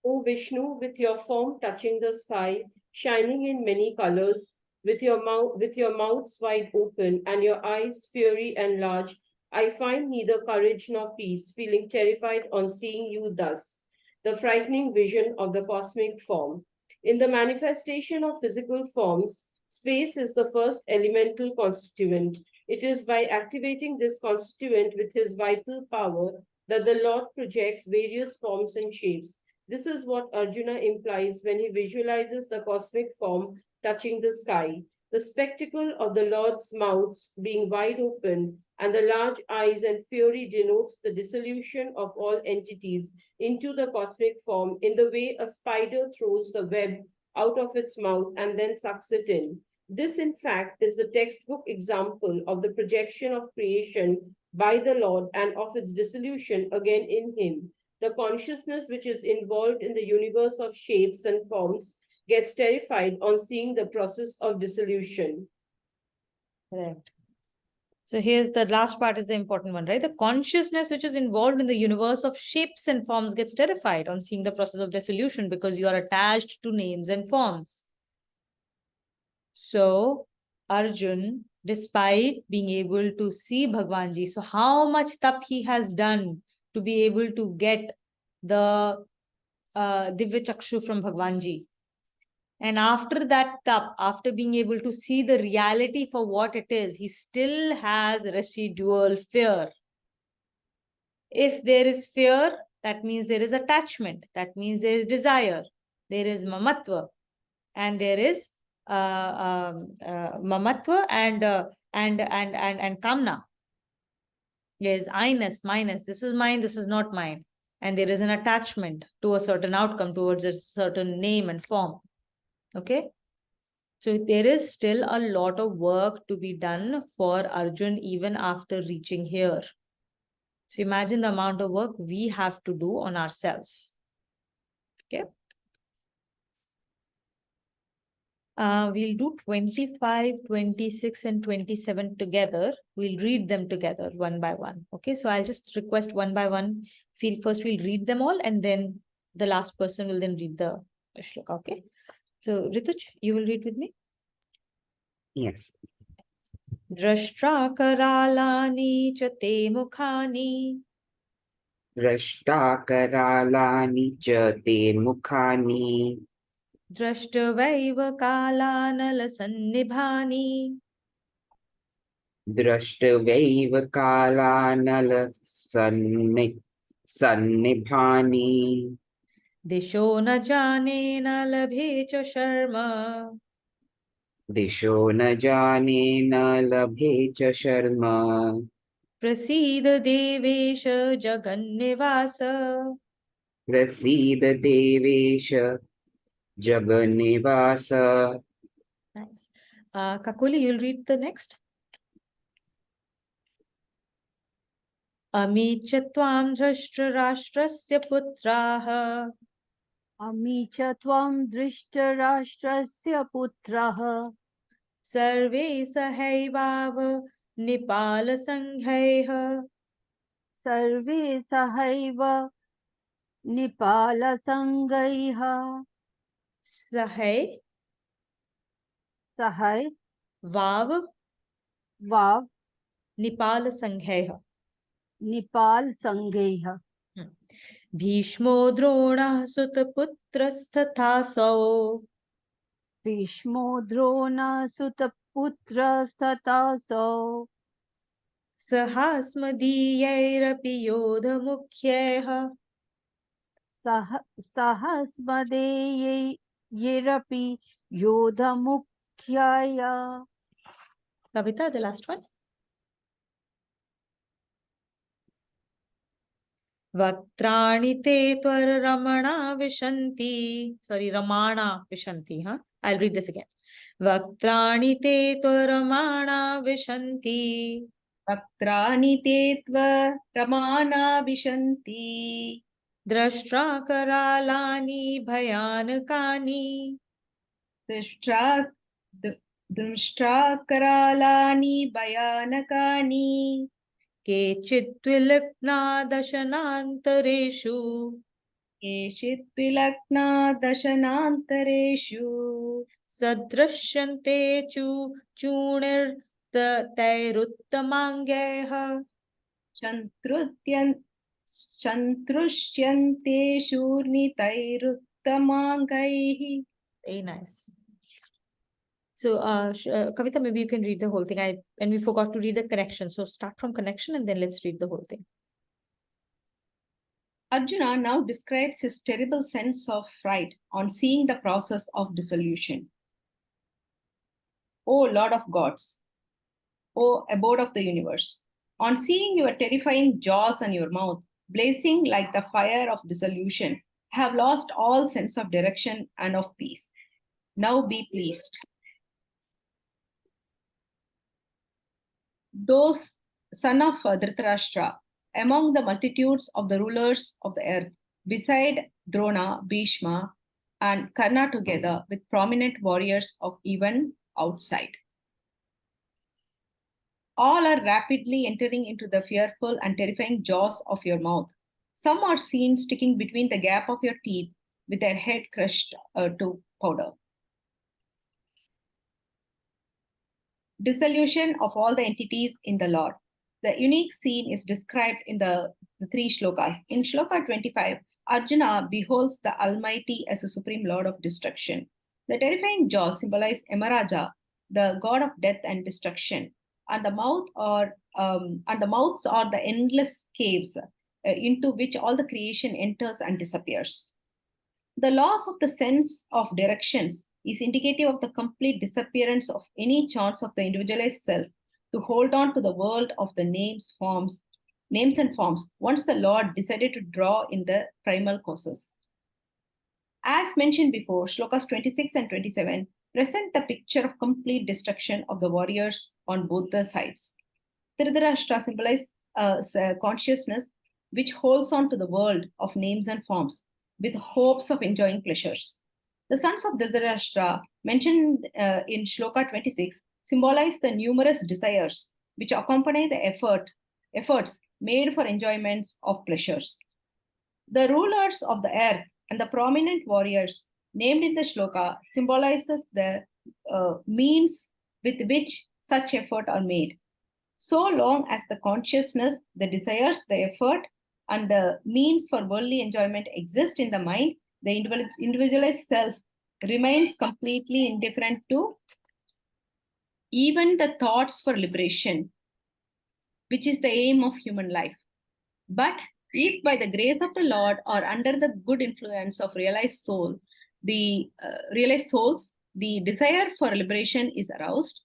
Speaker 8: O Vishnu, with your form touching the sky, shining in many colors, with your mouths wide open and your eyes fiery and large, I find neither courage nor peace, feeling terrified on seeing you thus. The frightening vision of the cosmic form. In the manifestation of physical forms, space is the first elemental constituent. It is by activating this constituent with his vital power that the Lord projects various forms and shapes. This is what Arjuna implies when he visualizes the cosmic form touching the sky. The spectacle of the Lord's mouths being wide open and the large eyes and fury denotes the dissolution of all entities into the cosmic form in the way a spider throws the web out of its mouth and then sucks it in. This, in fact, is the textbook example of the projection of creation by the Lord and of its dissolution again in him. The consciousness which is involved in the universe of shapes and forms gets terrified on seeing the process of dissolution.
Speaker 1: Correct. So here's the last part is the important one, right? The consciousness which is involved in the universe of shapes and forms gets terrified on seeing the process of dissolution because you are attached to names and forms. So Arjun, despite being able to see Bhagwanji, so how much tap he has done to be able to get the Divya Chakshu from Bhagwanji. And after that tap, after being able to see the reality for what it is, he still has residual fear. If there is fear, that means there is attachment. That means there is desire. There is mamatva. And there is mamatva and kamna. There is I-ness, minus. This is mine, this is not mine. And there is an attachment to a certain outcome, towards a certain name and form. Okay? So there is still a lot of work to be done for Arjun even after reaching here. So imagine the amount of work we have to do on ourselves. Okay. We'll do 25, 26, and 27 together. We'll read them together one by one. Okay, so I'll just request one by one. First, we'll read them all, and then the last person will then read the shloka. Okay. So Rituj, you will read with me.
Speaker 3: Yes.
Speaker 1: Drashtra karalani च te mukhani
Speaker 3: Drashtakaralanī ca te mukhanī
Speaker 1: Drashtavaiva kalanalasanibhani
Speaker 3: Drashtavaiva kalanalasanibhani
Speaker 1: Disho na jane na labhe cha sharma
Speaker 3: Disho na jane na labhe cha sharma
Speaker 1: Prasida devesha jagannivasa.
Speaker 3: Prasida devesha jagannivasa.
Speaker 1: Nice. Kakuli, you'll read the next. Ami cha tvam drashtrashtrasya putraha
Speaker 2: Ami cha tvam drishtarashtrasya putraha
Speaker 1: sarve sahaivav nipala sanghaiha
Speaker 2: sarve sahaiva nipala sangaiha
Speaker 1: sahai
Speaker 2: sahai
Speaker 1: vav
Speaker 2: vav
Speaker 1: nipala sanghaiha
Speaker 2: nipal sangaiha
Speaker 1: Bhishmo drona sutaputrasthathasau
Speaker 2: Bhishmo drona sutaputra stataso
Speaker 1: Sahasmadhiyairapi yodhamukhyaiha
Speaker 2: sahasmade yerapi yodha mukhyaya.
Speaker 1: Kavita, the last one. Vaktrani te tvar ramana vishanti. Sorry, ramana vishanti. Huh? I'll read this again. Vaktrani te tvar ramana vishanti.
Speaker 5: Vaktrani te tva ramana vishanti.
Speaker 1: Drashtra karalani bhayanakani.
Speaker 5: Drishtra karalani bhayanakani.
Speaker 1: Kechit vilakna dashanantareshu.
Speaker 5: Keshit vilakna dashanantareshu.
Speaker 1: Sadrashyante chu chunir tairuttamangyaha.
Speaker 5: Chantrusyante shurnitairuttamangai.
Speaker 1: Very nice. So, Kavita, maybe you can read the whole thing. And we forgot to read the connection. So start from connection and then let's read the whole thing.
Speaker 5: Arjuna now describes his terrible sense of fright on seeing the process of dissolution. O Lord of gods, O abode of the universe, on seeing your terrifying jaws and your mouth blazing like the fire of dissolution, I have lost all sense of direction and of peace. Now be pleased. Those son of Dhritarashtra, among the multitudes of the rulers of the earth, beside Drona, Bhishma, and Karna together with prominent warriors of even outside. All are rapidly entering into the fearful and terrifying jaws of your mouth. Some are seen sticking between the gap of your teeth with their head crushed to powder. Dissolution of all the entities in the Lord. The unique scene is described in the three shlokas. In shloka 25, Arjuna beholds the Almighty as a supreme Lord of destruction. The terrifying jaws symbolize Yamaraja, the god of death and destruction, and the mouths are the endless caves into which all the creation enters and disappears. The loss of the sense of directions is indicative of the complete disappearance of any chance of the individualized self to hold on to the world of the names and forms once the Lord decided to draw in the primal causes. As mentioned before, shlokas 26 and 27 present the picture of complete destruction of the warriors on both the sides. Dhritarashtra symbolizes consciousness which holds on to the world of names and forms with hopes of enjoying pleasures. The sons of Dhritarashtra, mentioned in Shloka 26, symbolize the numerous desires which accompany the efforts made for enjoyments of pleasures. The rulers of the earth and the prominent warriors named in the shloka symbolizes the means with which such effort are made. So long as the consciousness, the desires, the effort, and the means for worldly enjoyment exist in the mind, the individualized self remains completely indifferent to even the thoughts for liberation, which is the aim of human life. But if by the grace of the Lord or under the good influence of realized souls, the desire for liberation is aroused,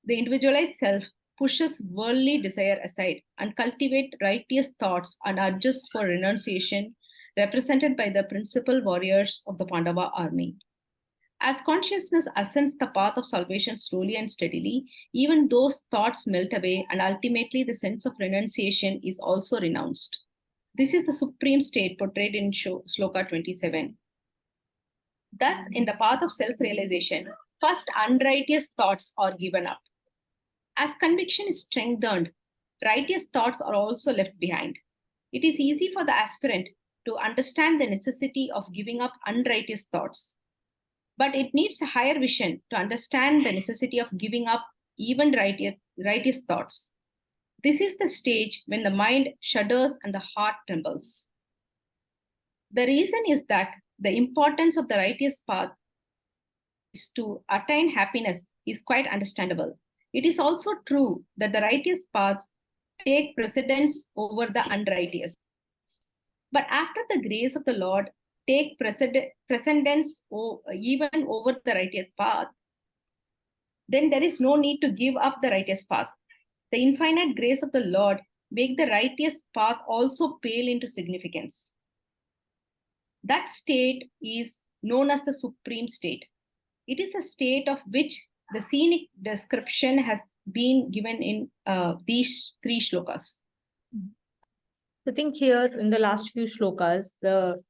Speaker 5: the individualized self pushes worldly desire aside and cultivate righteous thoughts and urges for renunciation, represented by the principal warriors of the Pandava army. As consciousness ascends the path of salvation slowly and steadily, even those thoughts melt away, and ultimately the sense of renunciation is also renounced. This is the supreme state portrayed in Shloka 27. Thus, in the path of self-realization, first unrighteous thoughts are given up. As conviction is strengthened, righteous thoughts are also left behind. It is easy for the aspirant to understand the necessity of giving up unrighteous thoughts. But it needs a higher vision to understand the necessity of giving up even righteous thoughts. This is the stage when the mind shudders and the heart trembles. The reason is that the importance of the righteous path is to attain happiness is quite understandable. It is also true that the righteous paths take precedence over the unrighteous. But after the grace of the Lord take precedence even over the righteous path, then there is no need to give up the righteous path. The infinite grace of the Lord make the righteous path also pale into significance. That state is known as the supreme state. It is a state of which the scenic description has been given in these three shlokas.
Speaker 1: I think here in the last few shlokas, the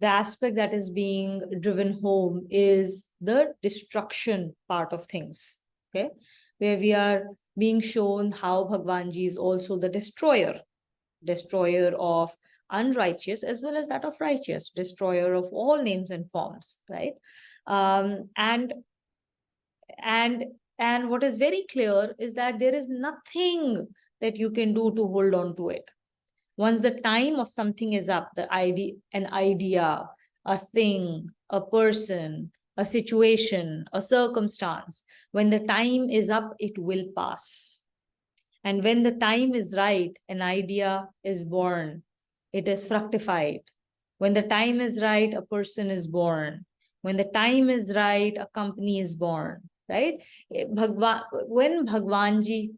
Speaker 1: aspect that is being driven home is the destruction part of things, okay, where we are being shown how Bhagwanji is also the destroyer of unrighteous as well as that of righteous, destroyer of all names and forms, right? And what is very clear is that there is nothing that you can do to hold on to it. Once the time of something is up, an idea, a thing, a person, a situation, a circumstance, when the time is up, it will pass. And when the time is right, an idea is born, it is fructified. When the time is right, a person is born. When the time is right, a company is born, right? When Bhagwanji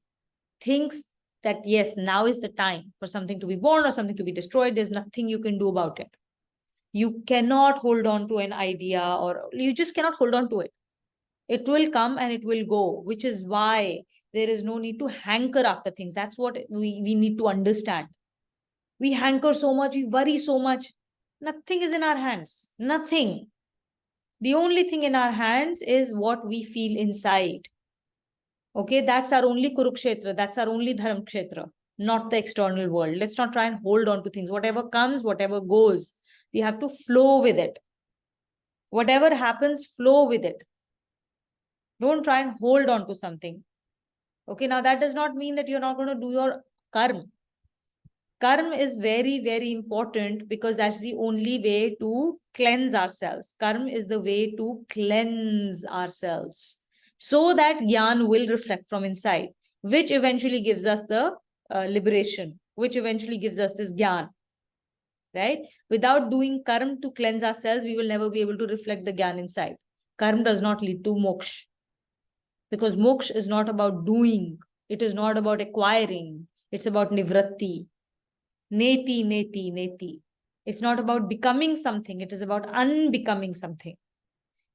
Speaker 1: thinks that, yes, now is the time for something to be born or something to be destroyed, there's nothing you can do about it. You cannot hold on to an idea, or you just cannot hold on to it. It will come and it will go, which is why there is no need to hanker after things. That's what we need to understand. We hanker so much, we worry so much. Nothing is in our hands. Nothing. The only thing in our hands is what we feel inside. Okay, that's our only Kurukshetra, that's our only Dharma Kshetra, not the external world. Let's not try and hold on to things. Whatever comes, whatever goes, we have to flow with it. Whatever happens, flow with it. Don't try and hold on to something. Okay, now that does not mean that you're not going to do your karma. Karma is very, very important because that's the only way to cleanse ourselves. Karma is the way to cleanse ourselves so that Gyan will reflect from inside, which eventually gives us the liberation, which eventually gives us this Gyan. Right? Without doing karma to cleanse ourselves, we will never be able to reflect the Gyan inside. Karma does not lead to moksha. Because moksha is not about doing, it is not about acquiring, it's about nivratti. Neti, neti, neti. It's not about becoming something, it is about unbecoming something.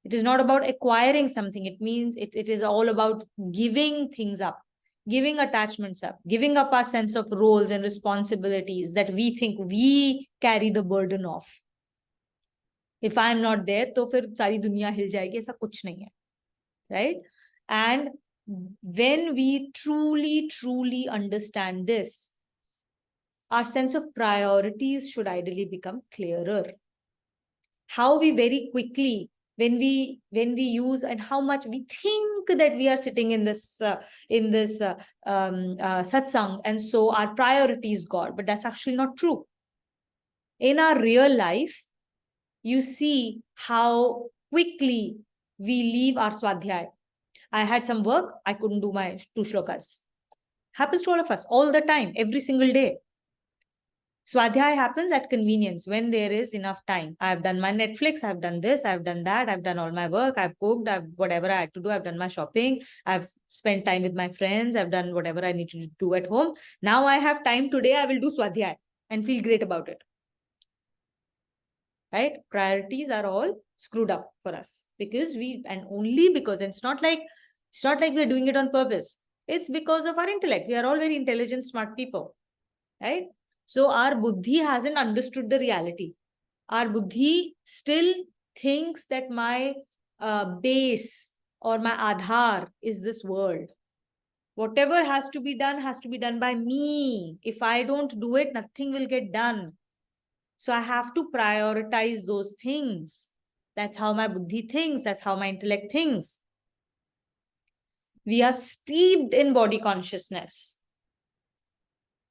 Speaker 1: It is not about acquiring something, it means it is all about giving things up, giving attachments up, giving up our sense of roles and responsibilities that we think we carry the burden of. If I am not there, तो फिर सारी दुनिया हिल जाएगी, ऐसा कुछ नहीं है. Right? And when we truly, truly understand this, our sense of priorities should ideally become clearer. How we very quickly, when we use and how much we think that we are sitting in this satsang, and so our priority is God, but that's actually not true. In our real life, you see how quickly we leave our swadhyay. I had some work, I couldn't do my 2 shlokas. Happens to all of us all the time, every single day. Swadhyay happens at convenience when there is enough time. I've done my Netflix, I've done this, I've done that, I've done all my work, I've cooked, I've whatever I had to do, I've done my shopping, I've spent time with my friends, I've done whatever I need to do at home. Now I have time today, I will do Swadhyay and feel great about it. Right? Priorities are all screwed up for us because only because it's not like we're doing it on purpose. It's because of our intellect. We are all very intelligent, smart people. Right? So our buddhi hasn't understood the reality. Our buddhi still thinks that my base or my adhar is this world. Whatever has to be done by me. If I don't do it, nothing will get done. So I have to prioritize those things. That's how my buddhi thinks. That's how my intellect thinks. We are steeped in body consciousness.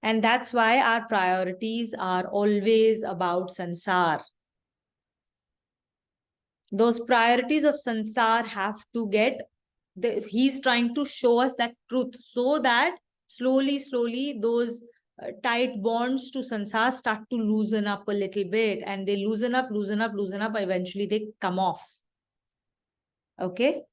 Speaker 1: And that's why our priorities are always about sansar. Those priorities of sansar have to get, he's trying to show us that truth so that slowly, slowly those tight bonds to sansar start to loosen up a little bit, and they loosen up, eventually they come off. Okay?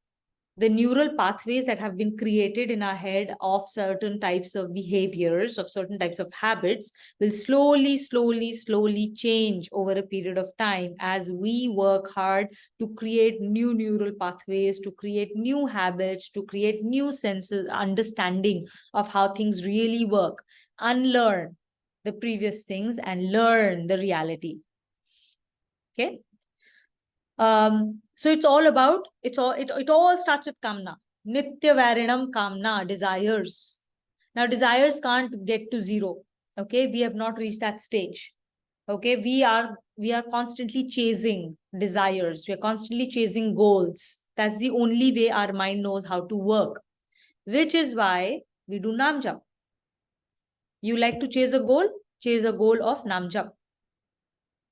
Speaker 1: The neural pathways that have been created in our head of certain types of behaviors, of certain types of habits, will slowly, slowly, slowly change over a period of time as we work hard to create new neural pathways, to create new habits, to create new senses, understanding of how things really work, unlearn the previous things and learn the reality. Okay? So it's all about, it all starts with kamna. Nitya varinam kamna, desires. Now desires can't get to zero. Okay, we have not reached that stage. Okay, we are constantly chasing desires. We are constantly chasing goals. That's the only way our mind knows how to work. Which is why we do nam jap. You like to chase a goal? Chase a goal of nam jap.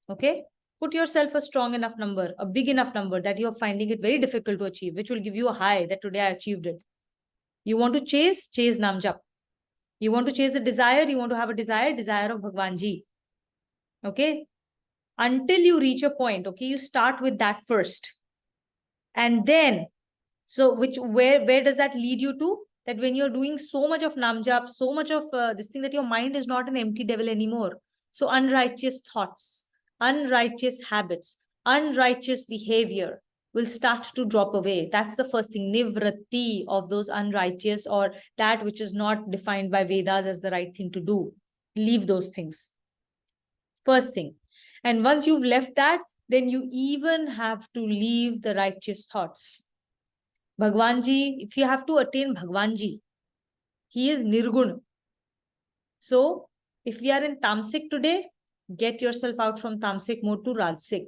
Speaker 1: Okay. Put yourself a strong enough number, a big enough number that you're finding it very difficult to achieve, which will give you a high that today I achieved it. You want to chase Nam Jap. You want to chase a desire, you want to have a desire of Bhagwan Ji. Okay. Until you reach a point, okay, you start with that first. And then, so where does that lead you to? That when you're doing so much of Nam Jap, so much of this thing, that your mind is not an empty devil anymore. So unrighteous thoughts, unrighteous habits, unrighteous behavior will start to drop away. That's the first thing, nivratti of those unrighteous or that which is not defined by Vedas as the right thing to do. Leave those things. First thing. And once you've left that, then you even have to leave the righteous thoughts. Bhagwanji, if you have to attain Bhagwanji, he is Nirgun. So if we are in Tamsik today, get yourself out from Tamsik mode to Rajsik.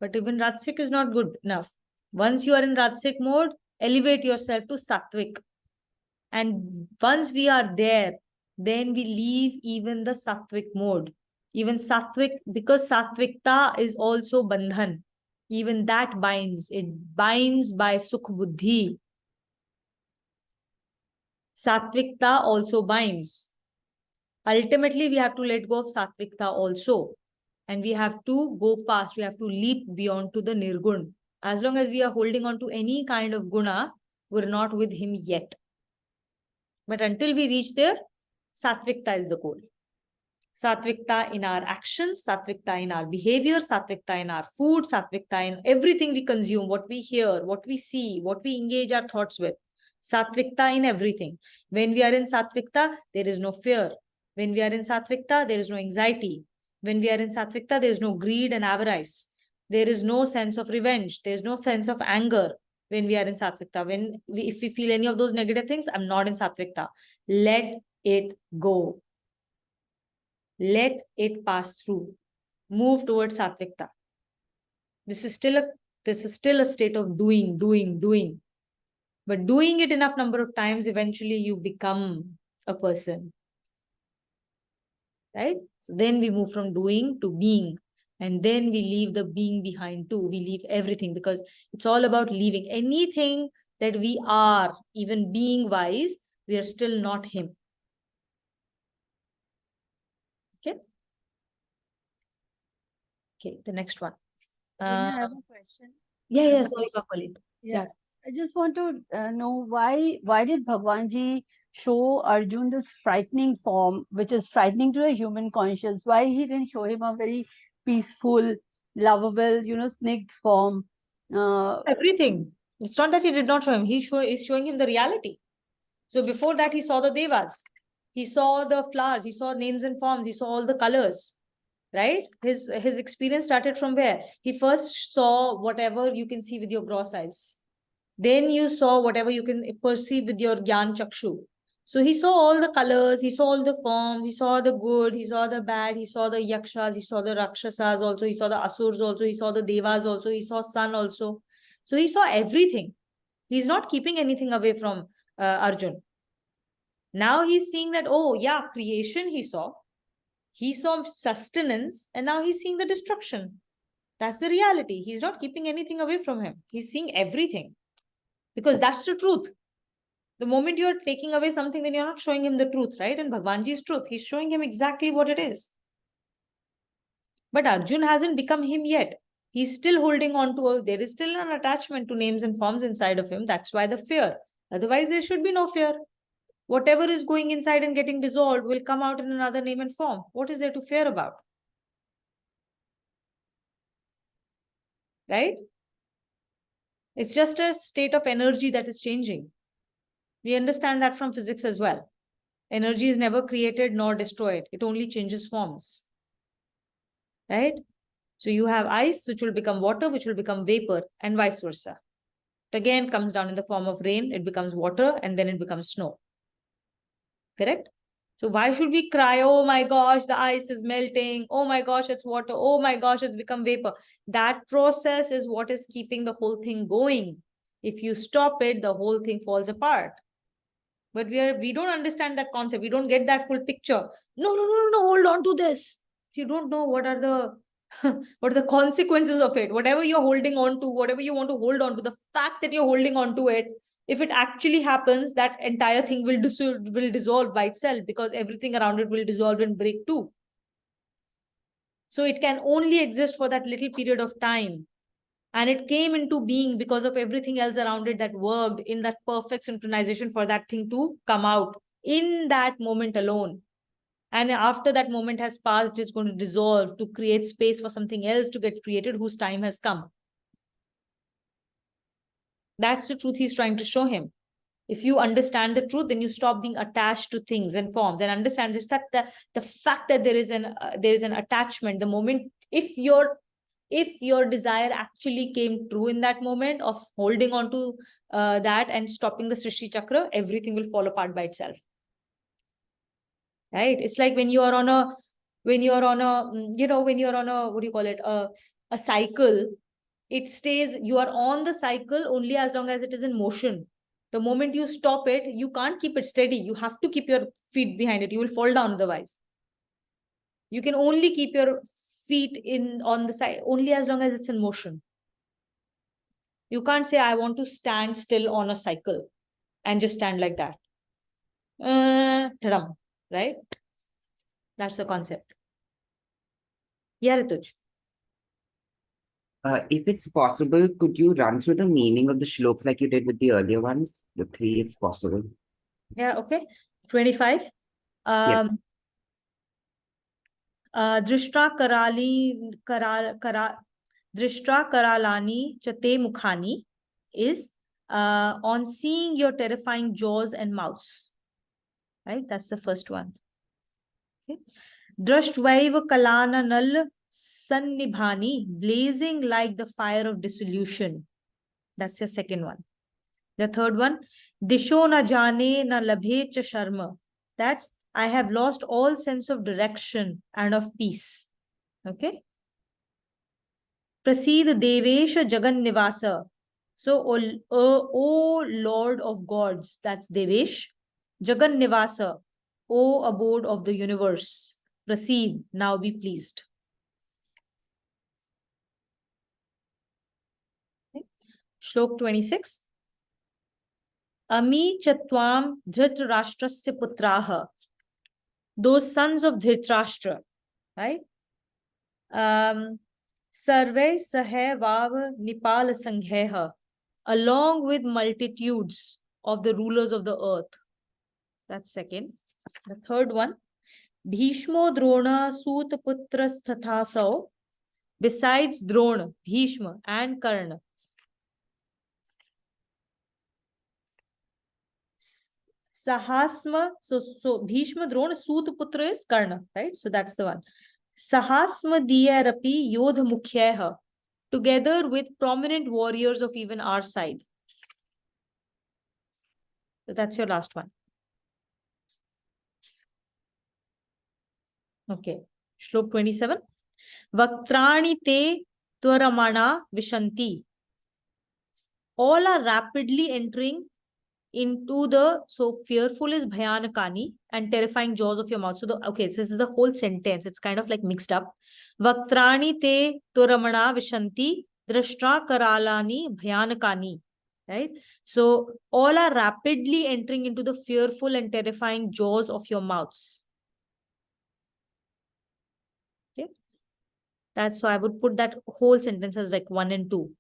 Speaker 1: But even Rajsik is not good enough. Once you are in Rajsik mode, elevate yourself to Sattvic. And once we are there, then we leave even the Sattvic mode. Even Sattvic, because Sattvikta is also Bandhan. Even that binds. It binds by Sukh Buddhi. Sattvikta also binds. Ultimately, we have to let go of Sattvikta also. And we have to go past, we have to leap beyond to the Nirgun. As long as we are holding on to any kind of guna, we're not with him yet. But until we reach there, Sattvikta is the goal. Sattvikta in our actions, Sattvikta in our behavior, Sattvikta in our food, Sattvikta in everything we consume, what we hear, what we see, what we engage our thoughts with. Sattvikta in everything. When we are in Sattvikta, there is no fear. When we are in Sattvikta, there is no anxiety. When we are in Sattvikta, there is no greed and avarice. There is no sense of revenge. There is no sense of anger when we are in Sattvikta. If we feel any of those negative things, I'm not in Sattvikta. Let it go. Let it pass through. Move towards Sattvikta. This is still a state of doing. But doing it enough number of times, eventually you become a person. Right? So then we move from doing to being. And then we leave the being behind too. We leave everything, because it's all about leaving. Anything that we are, even being wise, we are still not him. Okay. Okay, the next one.
Speaker 2: I have a question.
Speaker 1: Yeah, sorry, Papali.
Speaker 2: Yeah. I just want to know why did Bhagwanji show Arjun this frightening form, which is frightening to the human conscience? Why he didn't show him a very peaceful, lovable, snake form?
Speaker 1: Everything. It's not that he did not show him. He's showing him the reality. So before that, he saw the devas. He saw the flowers. He saw names and forms. He saw all the colors. Right? His experience started from where? He first saw whatever you can see with your gross eyes. Then you saw whatever you can perceive with your Gyan Chakshu. So he saw all the colors, he saw all the forms, he saw the good, he saw the bad, he saw the Yakshas, he saw the Rakshasas also, he saw the Asurs also, he saw the Devas also, he saw sun also. So he saw everything. He's not keeping anything away from Arjun. Now he's seeing that, oh yeah, creation he saw sustenance, and now he's seeing the destruction. That's the reality. He's not keeping anything away from him. He's seeing everything. Because that's the truth. The moment you're taking away something, then you're not showing him the truth, right? And Bhagwanji's truth, he's showing him exactly what it is. But Arjun hasn't become him yet. He's still holding on to, there is still an attachment to names and forms inside of him. That's why the fear. Otherwise, there should be no fear. Whatever is going inside and getting dissolved will come out in another name and form. What is there to fear about? Right? It's just a state of energy that is changing. We understand that from physics as well. Energy is never created nor destroyed. It only changes forms. Right? So you have ice, which will become water, which will become vapor, and vice versa. It again comes down in the form of rain, it becomes water, and then it becomes snow. Correct? So why should we cry, oh my gosh, the ice is melting, oh my gosh, it's water, oh my gosh, it's become vapor. That process is what is keeping the whole thing going. If you stop it, the whole thing falls apart. But we don't understand that concept. We don't get that full picture. No, hold on to this. You don't know what are the consequences of it. Whatever you're holding on to, whatever you want to hold on to, the fact that you're holding on to it, if it actually happens, that entire thing will dissolve by itself, because everything around it will dissolve and break too. So it can only exist for that little period of time. And it came into being because of everything else around it that worked in that perfect synchronization for that thing to come out in that moment alone. And after that moment has passed, it's going to dissolve to create space for something else to get created whose time has come. That's the truth he's trying to show him. If you understand the truth, then you stop being attached to things and forms, and understand just that the fact that there is an attachment, the moment, if you're if your desire actually came true in that moment of holding on to that and stopping the Srishti Chakra, everything will fall apart by itself. Right? It's like when you are on a, when you're on a, when you're on a, what do you call it? A cycle, it stays, you are on the cycle only as long as it is in motion. The moment you stop it, you can't keep it steady. You have to keep your feet behind it. You will fall down otherwise. You can only keep your feet in on the side only as long as it's in motion. You can't say, I want to stand still on a cycle and just stand like that. Right? That's the concept. Yeah, Rituj.
Speaker 3: If it's possible, could you run through the meaning of the shloka like you did with the earlier ones? The three, if possible.
Speaker 1: Yeah, okay. 25. Drishta karalani chate mukhani is on seeing your terrifying jaws and mouths. Right? That's the first one. Okay. Drashtvaiva kalana nal sannibhani, blazing like the fire of dissolution. That's the second one. The third one, disho na jane na labhe cha sharma. That's, I have lost all sense of direction and of peace. Okay. Prasid devesha jagan nivasa. So, O Lord of gods, that's Devesh. Jagan nivasa, O abode of the universe. Prasid, now be pleased. Okay. Shlok 26. Ami chatvam dhritarashtrasya putraha. Those sons of Dhritarashtra, right? Sarve sahe vav nipal sangheha, along with multitudes of the rulers of the earth. That's second. The third one, Bhishmo Drona Sut Putras Thathaso, besides Drona, Bhishma and Karna. Sahasma, so Bhishma Drona Sut Putra is Karna, right? So that's the one. Sahasma Diyarapi Yodha Mukhyaha, together with prominent warriors of even our side. So that's your last one. Okay. Shlok 27. Vaktrani te twaramana vishanti. All are rapidly entering into the, so fearful is bhayanakani and terrifying jaws of your mouth. So okay, this is the whole sentence. It's kind of like mixed up. Vaktrani te turamana vishanti drashtra karalani bhayanakani. Right? So all are rapidly entering into the fearful and terrifying jaws of your mouths. Okay. That's so I would put that whole sentence as like 1 and 2.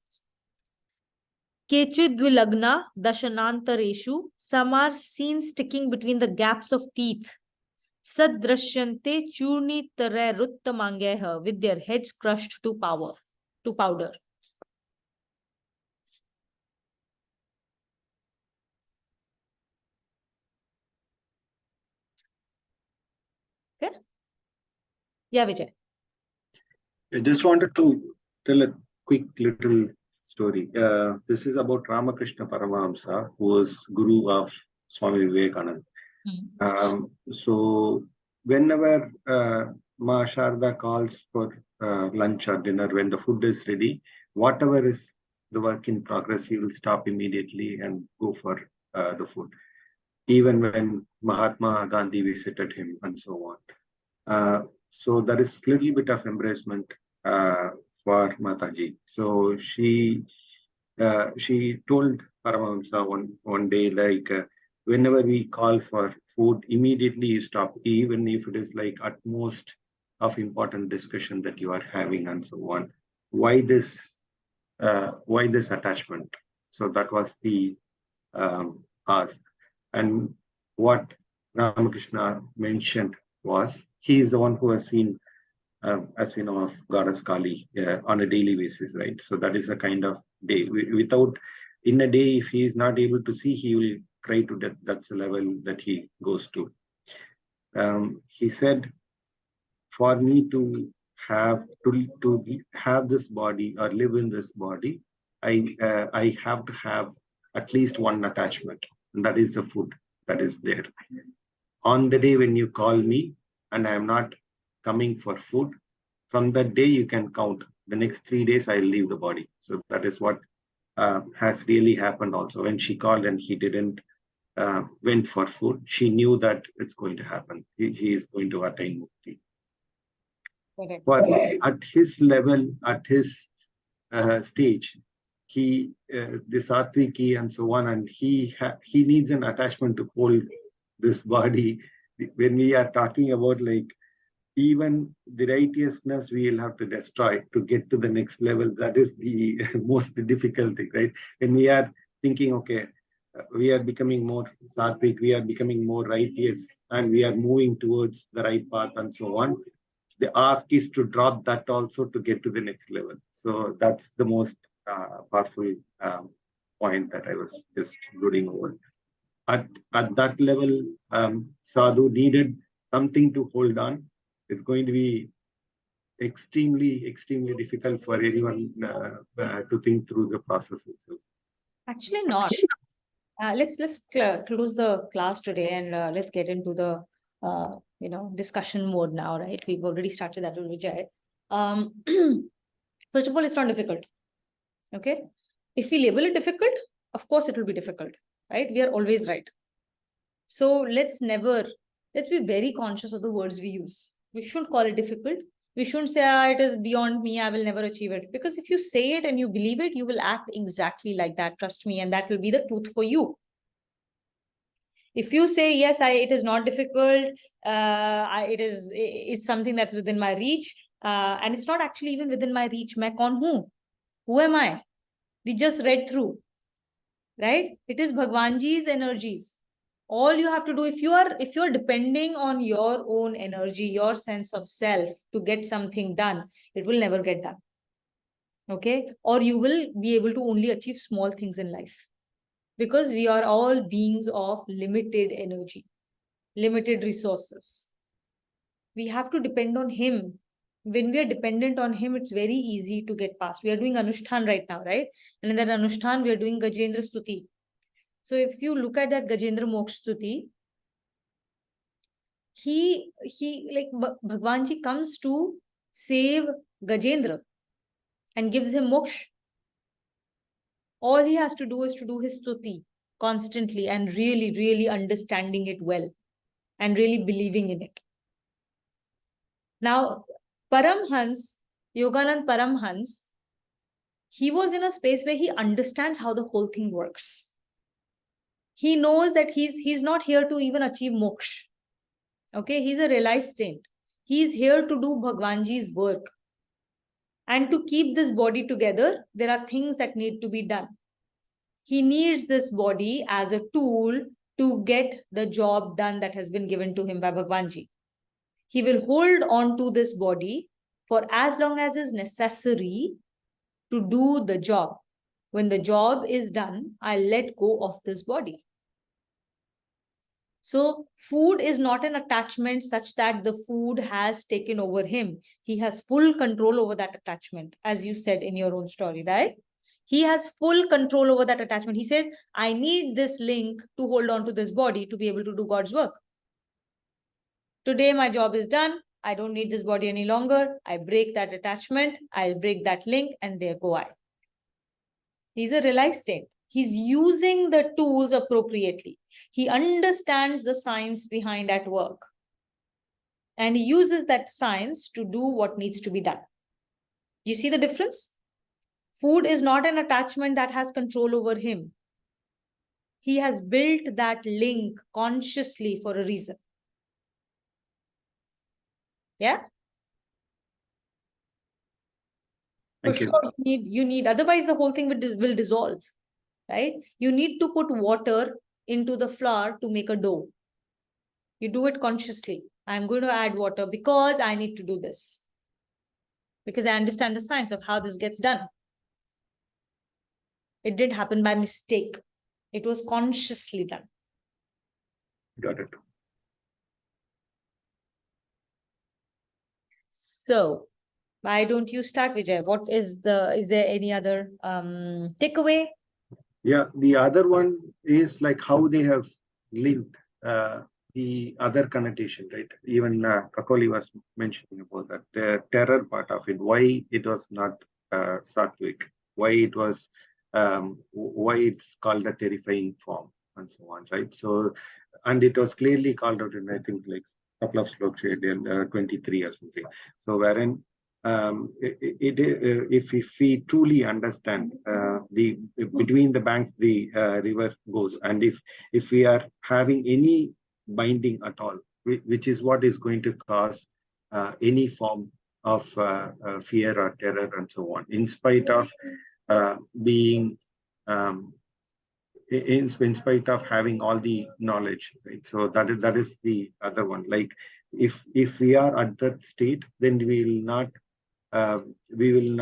Speaker 1: Kechidvilagna dashanantareshu, some are seen sticking between the gaps of teeth. Sadrashyante churni tare ruttamangeha, with their heads crushed to powder. Okay. Yeah, Vijay.
Speaker 7: I just wanted to tell a quick little story. This is about Ramakrishna Paramahamsa, who was guru of Swami Vivekananda. So whenever Ma Sharda calls for lunch or dinner, when the food is ready, whatever is the work in progress, he will stop immediately and go for the food. Even when Mahatma Gandhi visited him and so on. So there is little bit of embracement for Mataji. So she told Paramahamsa one day, like, whenever we call for food, immediately you stop, even if it is like at most of important discussion that you are having and so on. Why this attachment? So that was the ask. And what Ramakrishna mentioned was, he is the one who has seen, as we know, of Goddess Kali on a daily basis, right? So that is a kind of day. Without, in a day, if he is not able to see, he will cry to death. That's the level that he goes to. He said, for me to have have this body or live in this body, I have to have at least one attachment, and that is the food that is there. On the day when you call me and I am not coming for food, from that day you can count. The next 3 days I'll leave the body. So that is what has really happened also. When she called and he didn't went for food, she knew that it's going to happen. He is going to attain mukti.
Speaker 1: Correct.
Speaker 7: But at his level, at his stage, the Satviki and so on, and he needs an attachment to hold this body. When we are talking about like even the righteousness we will have to destroy to get to the next level, that is the most difficult thing, right? When we are thinking, okay, we are becoming more sattvic, we are becoming more righteous, and we are moving towards the right path and so on. The ask is to drop that also to get to the next level. So that's the most powerful point that I was just brooding over. At that level, sadhu needed something to hold on. It's going to be extremely difficult for anyone to think through the process itself.
Speaker 1: Actually not. Let's close the class today, and let's get into the discussion mode now, right? We've already started that with Vijay. First of all, it's not difficult. Okay, if we label it difficult, of course it will be difficult, right? We are always right. So let's be very conscious of the words we use. We shouldn't call it difficult. We shouldn't say, it is beyond me, I will never achieve it. Because if you say it and you believe it, you will act exactly like that. Trust me, and that will be the truth for you. If you say, yes, it is not difficult, it's something that's within my reach, and it's not actually even within my reach. Main kaun hu? Who am I? We just read through, right? It is Bhagwanji's energies. All you have to do, if you're depending on your own energy, your sense of self to get something done, it will never get done. Okay? Or you will be able to only achieve small things in life. Because we are all beings of limited energy, limited resources. We have to depend on him. When we are dependent on him, it's very easy to get past. We are doing Anushthan right now, right? And in that Anushthan, we are doing Gajendra Stuti. So if you look at that Gajendra Moksha Stuti, he like Bhagwanji comes to save Gajendra and gives him moksha. All he has to do is to do his stuti constantly and really understanding it well and really believing in it. Now, Paramhans, Yoganand Paramhans, he was in a space where he understands how the whole thing works. He knows that he's not here to even achieve moksha. Okay, he's a realized saint. He's here to do Bhagwanji's work. And to keep this body together, there are things that need to be done. He needs this body as a tool to get the job done that has been given to him by Bhagwanji. He will hold on to this body for as long as is necessary to do the job. When the job is done, I'll let go of this body. So food is not an attachment such that the food has taken over him. He has full control over that attachment, as you said in your own story, right? He has full control over that attachment. He says, I need this link to hold on to this body to be able to do God's work. Today, my job is done. I don't need this body any longer. I break that attachment. I'll break that link, and there go I. He's a realized saint. He's using the tools appropriately. He understands the science behind at work. And he uses that science to do what needs to be done. You see the difference? Food is not an attachment that has control over him. He has built that link consciously for a reason. Yeah?
Speaker 7: Thank you.
Speaker 1: Sure, you need, otherwise the whole thing will dissolve, right? You need to put water into the flour to make a dough. You do it consciously. I'm going to add water because I need to do this. Because I understand the science of how this gets done. It didn't happen by mistake. It was consciously done.
Speaker 7: Got it.
Speaker 1: So, Why don't you start, Vijay? Is there any other takeaway?
Speaker 7: Yeah, the other one is like how they have linked the other connotation, right? Even Kakoli was mentioning about that, the terror part of it, why it was not Sattvic, why it was, why it's called a terrifying form and so on, right? So, and it was clearly called out in, I think, like a couple of slokas in 23 or something. So, wherein if we truly understand the between the banks the river goes, and if we are having any binding at all, which is what is going to cause any form of fear or terror and so on, in spite of being in spite of having all the knowledge, right? So that is the other one. Like if we are at that state, then we will not uh, we will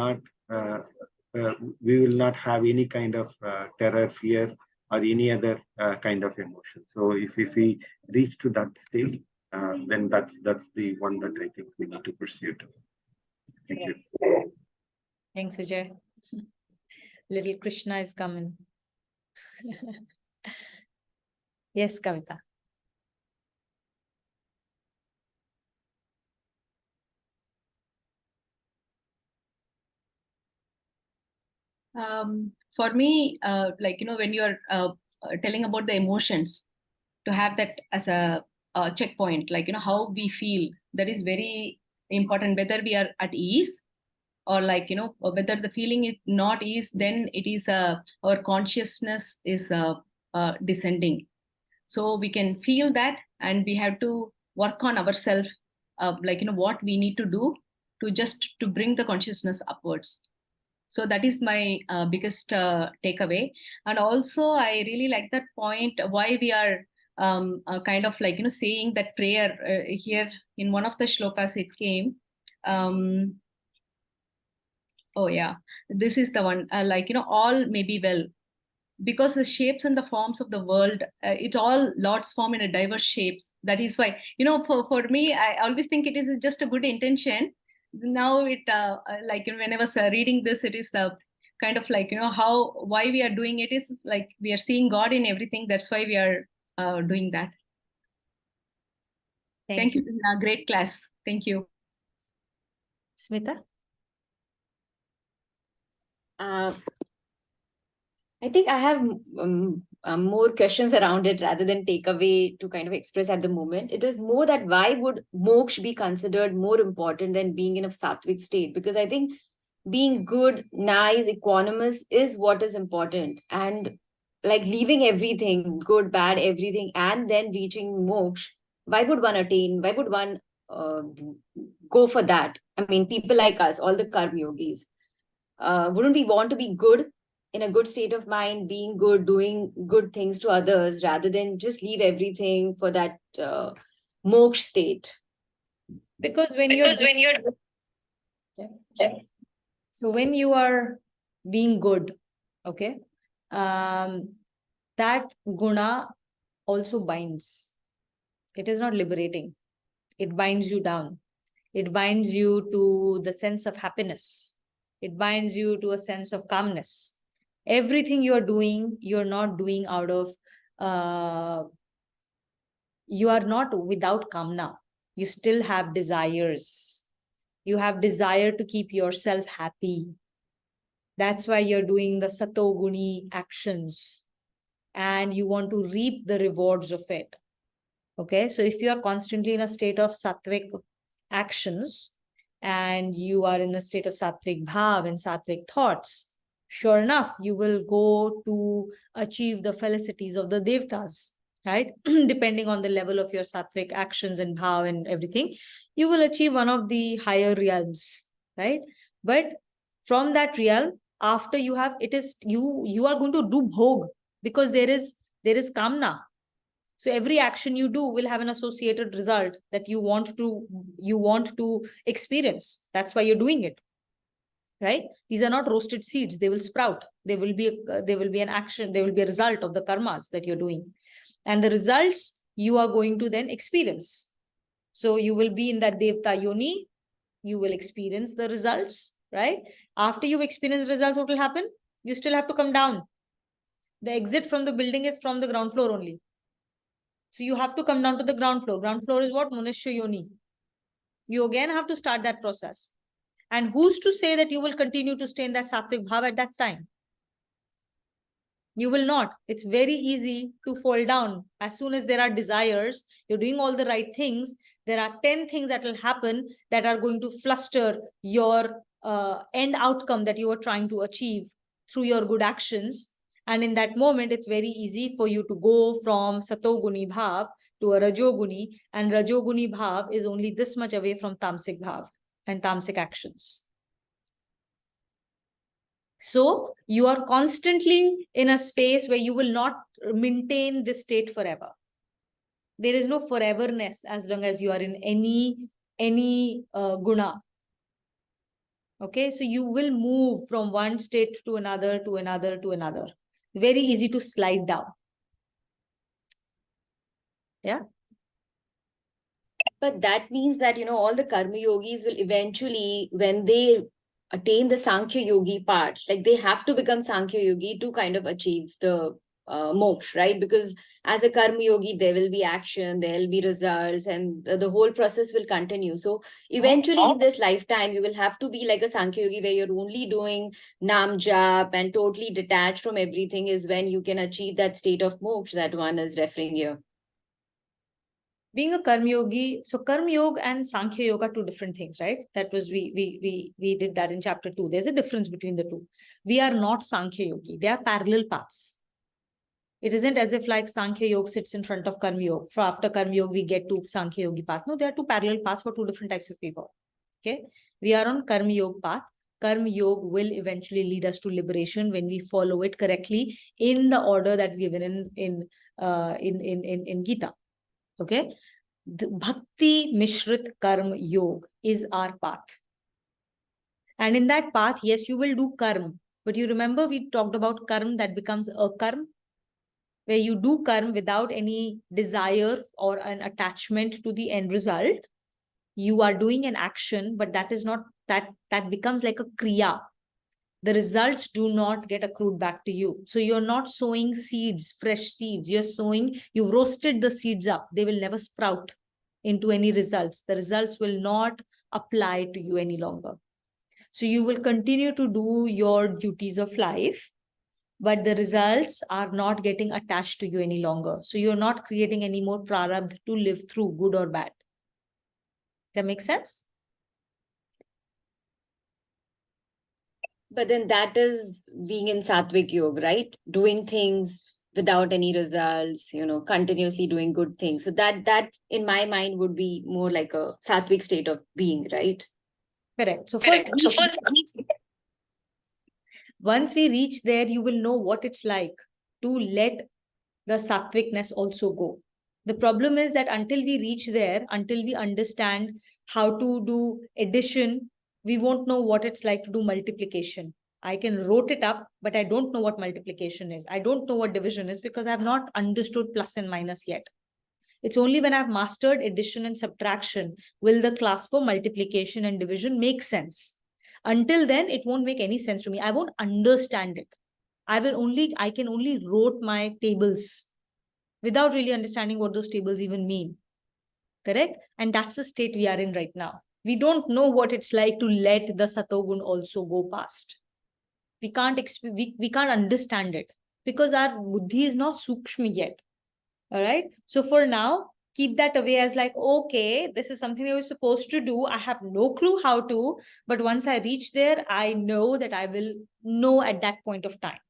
Speaker 7: not have any kind of terror, fear, or any other kind of emotion. So if we reach to that state, then that's the one that I think we need to pursue. Thank you.
Speaker 1: Thanks, Vijay. Little Krishna is coming. Yes, Kavita.
Speaker 5: For me, like, when you're telling about the emotions, to have that as a checkpoint, like, how we feel, that is very important, whether we are at ease or like, or whether the feeling is not ease, then it is our consciousness is descending. So we can feel that, and we have to work on ourselves, like, what we need to do to bring the consciousness upwards. So that is my biggest takeaway. And also I really like that point, why we are kind of like, saying that prayer here in one of the shlokas it came. Oh yeah, this is the one, like, all may be well, because the shapes and the forms of the world, it all Lord's form in a diverse shapes. That is why, for me, I always think it is just a good intention. Now it like, when I was reading this, it is kind of like, why we are doing it is like we are seeing God in everything. That's why we are doing that. Thank you. Great class. Thank you.
Speaker 1: Smita?
Speaker 6: I think I have more questions around it rather than takeaway to kind of express at the moment. It is more that why would moksha be considered more important than being in a sattvic state? Because I think being good, nice, equanimous is what is important. And like leaving everything, good, bad, everything, and then reaching moksha, why would one attain? Why would one go for that? I mean, people like us, all the karma yogis, wouldn't we want to be good, in a good state of mind, being good, doing good things to others, rather than just leave everything for that moksha state?
Speaker 1: Because when so when you are being good, okay, that guna also binds. It is not liberating. It binds you down. It binds you to the sense of happiness. It binds you to a sense of calmness. Everything you're doing, you're not doing out of, you are not without kamna. You still have desires. You have desire to keep yourself happy. That's why you're doing the satoguni actions, and you want to reap the rewards of it. Okay, so if you are constantly in a state of sattvic actions, and you are in a state of sattvic bhav and sattvic thoughts, sure enough, you will go to achieve the felicities of the devtas, right? Depending on the level of your sattvic actions and bhav and everything, you will achieve one of the higher realms, right? But from that realm, after you have, it is you are going to do bhog, because there is kamna. So every action you do will have an associated result that you want to experience. That's why you're doing it, right? These are not roasted seeds. They will sprout. There will be an action. There will be a result of the karmas that you're doing, and the results you are going to then experience. So you will be in that devta yoni, you will experience the results, right? After you experience the results, what will happen? You still have to come down. The exit from the building is from the ground floor only. So you have to come down to the ground floor. Ground floor is what? Manushya Yoni. You again have to start that process. And who's to say that you will continue to stay in that sattvic bhav at that time? You will not. It's very easy to fall down. As soon as there are desires, you're doing all the right things, there are 10 things that will happen that are going to fluster your end outcome that you are trying to achieve through your good actions. And in that moment, it's very easy for you to go from Satoguni Bhav to a Rajoguni. And Rajoguni Bhav is only this much away from Tamasic Bhav and Tamasic actions. So you are constantly in a space where you will not maintain this state forever. There is no foreverness as long as you are in any guna. Okay, so you will move from one state to another, to another, to another. Very easy to slide down. Yeah.
Speaker 6: But that means that, all the karma yogis will eventually, when they attain the Sankhya Yogi part, like they have to become Sankhya Yogi to kind of achieve the moksha, right? Because as a karma yogi, there will be action, there will be results, and the whole process will continue. So eventually in this lifetime, you will have to be like a Sankhya Yogi where you're only doing Nam Jap and totally detached from everything is when you can achieve that state of moksha that one is referring here.
Speaker 1: Being a karma yogi, so karma yoga and Sankhya yoga are two different things, right? That was we did that in chapter 2. There's a difference between the two. We are not Sankhya yogi. They are parallel paths. It isn't as if like Sankhya yoga sits in front of karma yoga. For after karma yoga, we get to Sankhya yogi path. No, there are two parallel paths for two different types of people. Okay, we are on karma yoga path. Karma yoga will eventually lead us to liberation when we follow it correctly in the order that's given in Gita. Okay, the Bhakti Mishrit Karma Yoga is our path. And in that path, yes, you will do karma. But you remember we talked about karma that becomes a karma, where you do karma without any desire or an attachment to the end result. You are doing an action, but that is not, that becomes like a kriya. The results do not get accrued back to you. So you're not sowing seeds, fresh seeds. You've roasted the seeds up. They will never sprout into any results. The results will not apply to you any longer. So you will continue to do your duties of life, but the results are not getting attached to you any longer. So you're not creating any more prarabdha to live through, good or bad. That makes sense?
Speaker 6: But then that is being in Sattvic Yoga, right? Doing things without any results, continuously doing good things. So that in my mind would be more like a Sattvic state of being, right?
Speaker 1: Correct. So first, once we reach there, you will know what it's like to let the sattvicness also go. The problem is that until we reach there, until we understand how to do addition, we won't know what it's like to do multiplication. I can wrote it up, but I don't know what multiplication is. I don't know what division is because I have not understood plus and minus yet. It's only when I've mastered addition and subtraction will the class for multiplication and division make sense. Until then, it won't make any sense to me. I won't understand it. I can only wrote my tables without really understanding what those tables even mean. Correct? And that's the state we are in right now. We don't know what it's like to let the Satogun also go past. We can't understand it because our buddhi is not sukshma yet. All right. So for now, keep that away as like, okay, this is something I was supposed to do. I have no clue how to, but once I reach there, I know that I will know at that point of time.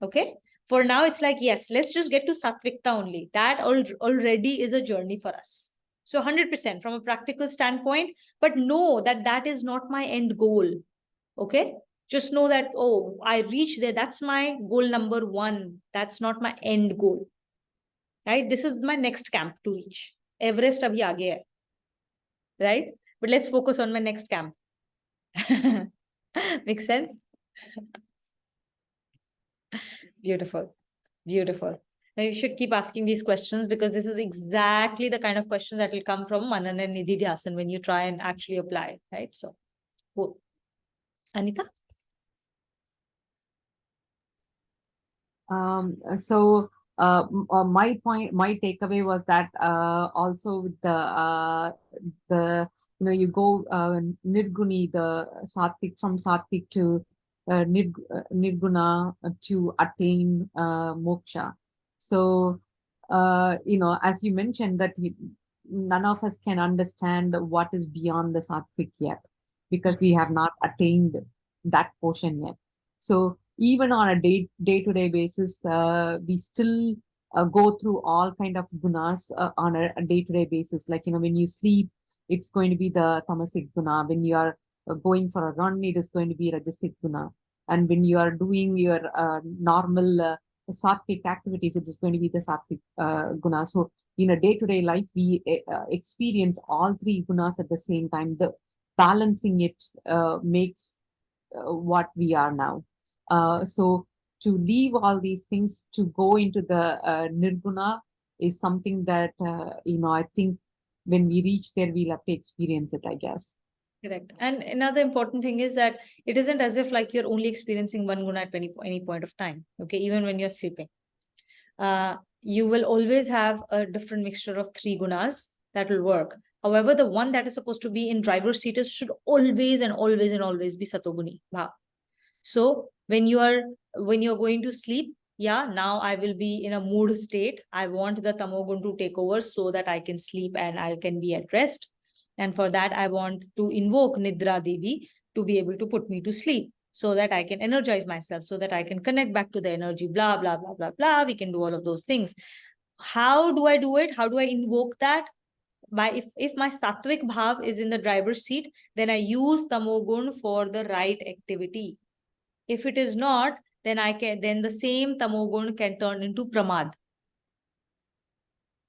Speaker 1: Okay. For now, it's like, yes, let's just get to Sattvikta only. That already is a journey for us. So 100% from a practical standpoint, but know that that is not my end goal. Okay. Just know that, oh, I reach there. That's my goal number 1. That's not my end goal. Right? This is my next camp to reach. Everest abhi aage hai. Right? But let's focus on my next camp. Makes sense? Beautiful. Beautiful. Now you should keep asking these questions, because this is exactly the kind of question that will come from Manan and Nidhi Dhyasan when you try and actually apply, right? So, cool. Anita?
Speaker 4: My takeaway was that also with the you go nirguni, the sattvic, from sattvic to nirguna to attain moksha. So as you mentioned that none of us can understand what is beyond the sattvic yet, because we have not attained that portion yet. So even on a day-to-day basis, we still go through all kind of gunas on a day-to-day basis. Like, when you sleep, it's going to be the tamasic guna. When you are going for a run, it is going to be rajasic guna. And when you are doing your normal sattvic activities, it is going to be the sattvic guna. So in a day-to-day life, we experience all three gunas at the same time. The balancing it makes what we are now. So to leave all these things to go into the nirguna is something that I think when we reach there, we'll have to experience it, I guess.
Speaker 1: Correct. And another important thing is that it isn't as if like you're only experiencing one guna at any point of time. Okay, even when you're sleeping, you will always have a different mixture of three gunas that will work. However, the one that is supposed to be in driver's seat should always and always and always be satoguni bhav. So when you're going to sleep, yeah, now I will be in a mood state. I want the tamogun to take over so that I can sleep and I can be at rest. And for that, I want to invoke Nidra Devi to be able to put me to sleep so that I can energize myself, so that I can connect back to the energy, blah, blah, blah, blah, blah. We can do all of those things. How do I do it? How do I invoke that? By if my sattvic bhav is in the driver's seat, then I use tamogun for the right activity. If it is not, then the same tamogun can turn into pramad.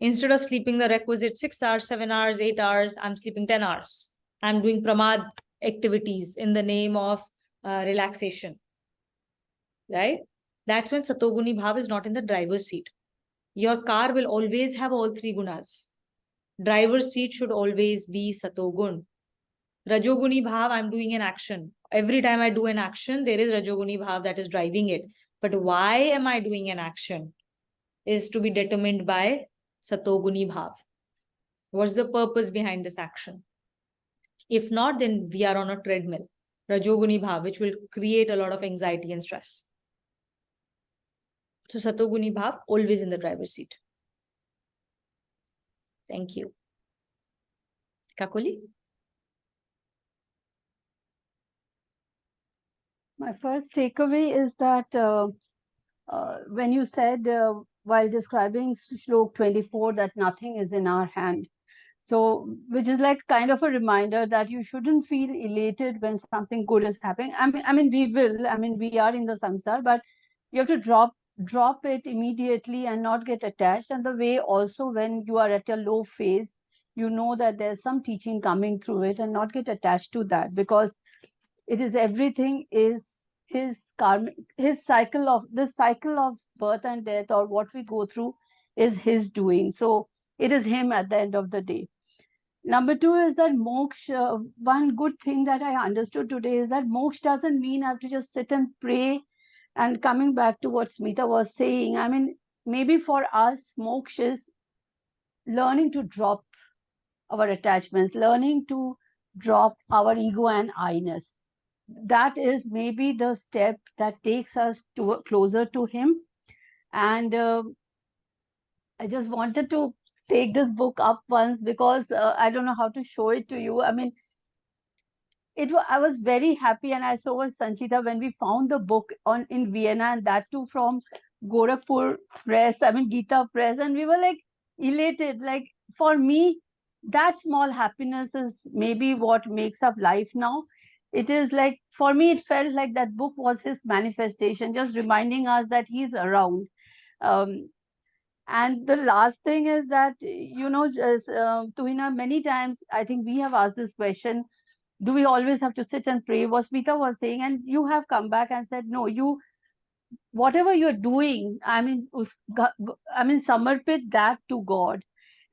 Speaker 1: Instead of sleeping the requisite 6 hours, 7 hours, 8 hours, I'm sleeping 10 hours. I'm doing pramad activities in the name of relaxation. Right? That's when satoguni bhav is not in the driver's seat. Your car will always have all three gunas. Driver's seat should always be satogun. Rajoguni bhav, I'm doing an action. Every time I do an action, there is Rajoguni bhav that is driving it. But why am I doing an action is to be determined by Satoguni bhav. What's the purpose behind this action? If not, then we are on a treadmill, Rajoguni bhav, which will create a lot of anxiety and stress. So Satoguni bhav, always in the driver's seat. Thank you. Kakoli?
Speaker 2: My first takeaway is that when you said while describing Shlok 24 that nothing is in our hand, so which is like kind of a reminder that you shouldn't feel elated when something good is happening. I mean we will. I mean we are in the samsara, but you have to drop it immediately and not get attached. And the way also when you are at a low phase, you know that there's some teaching coming through it, and not get attached to that, because it is everything is his karmic, his cycle of this cycle of birth and death, or what we go through is his doing. So it is him at the end of the day. Number two is that moksha, one good thing that I understood today is that moksha doesn't mean I have to just sit and pray. And coming back to what Smita was saying, I mean, maybe for us, moksha is learning to drop our attachments, learning to drop our ego and I-ness. That is maybe the step that takes us to closer to him. And I just wanted to take this book up once, because I don't know how to show it to you. I mean, I was very happy, and I so was Sanchita when we found the book in Vienna, and that too from Gorakhpur Press, I mean Gita Press, and we were like elated. Like for me, that small happiness is maybe what makes up life now. It is like, for me, it felt like that book was his manifestation, just reminding us that he's around. And the last thing is that, Tuhina, many times I think we have asked this question, do we always have to sit and pray? What Smita was saying, and you have come back and said, no, you whatever you're doing, I mean, samarpit that to God.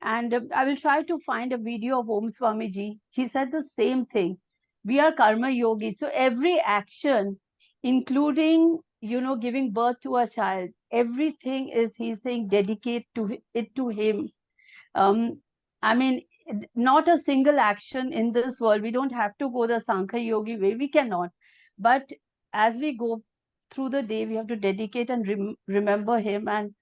Speaker 2: And I will try to find a video of Om Swamiji. He said the same thing. We are karma yogis. So every action, including, giving birth to a child, everything is, he's saying, dedicate it to him. um, I mean, not a single action in this world. We don't have to go the Sankhya Yogi way. We cannot. But as we go through the day, we have to dedicate and remember him. And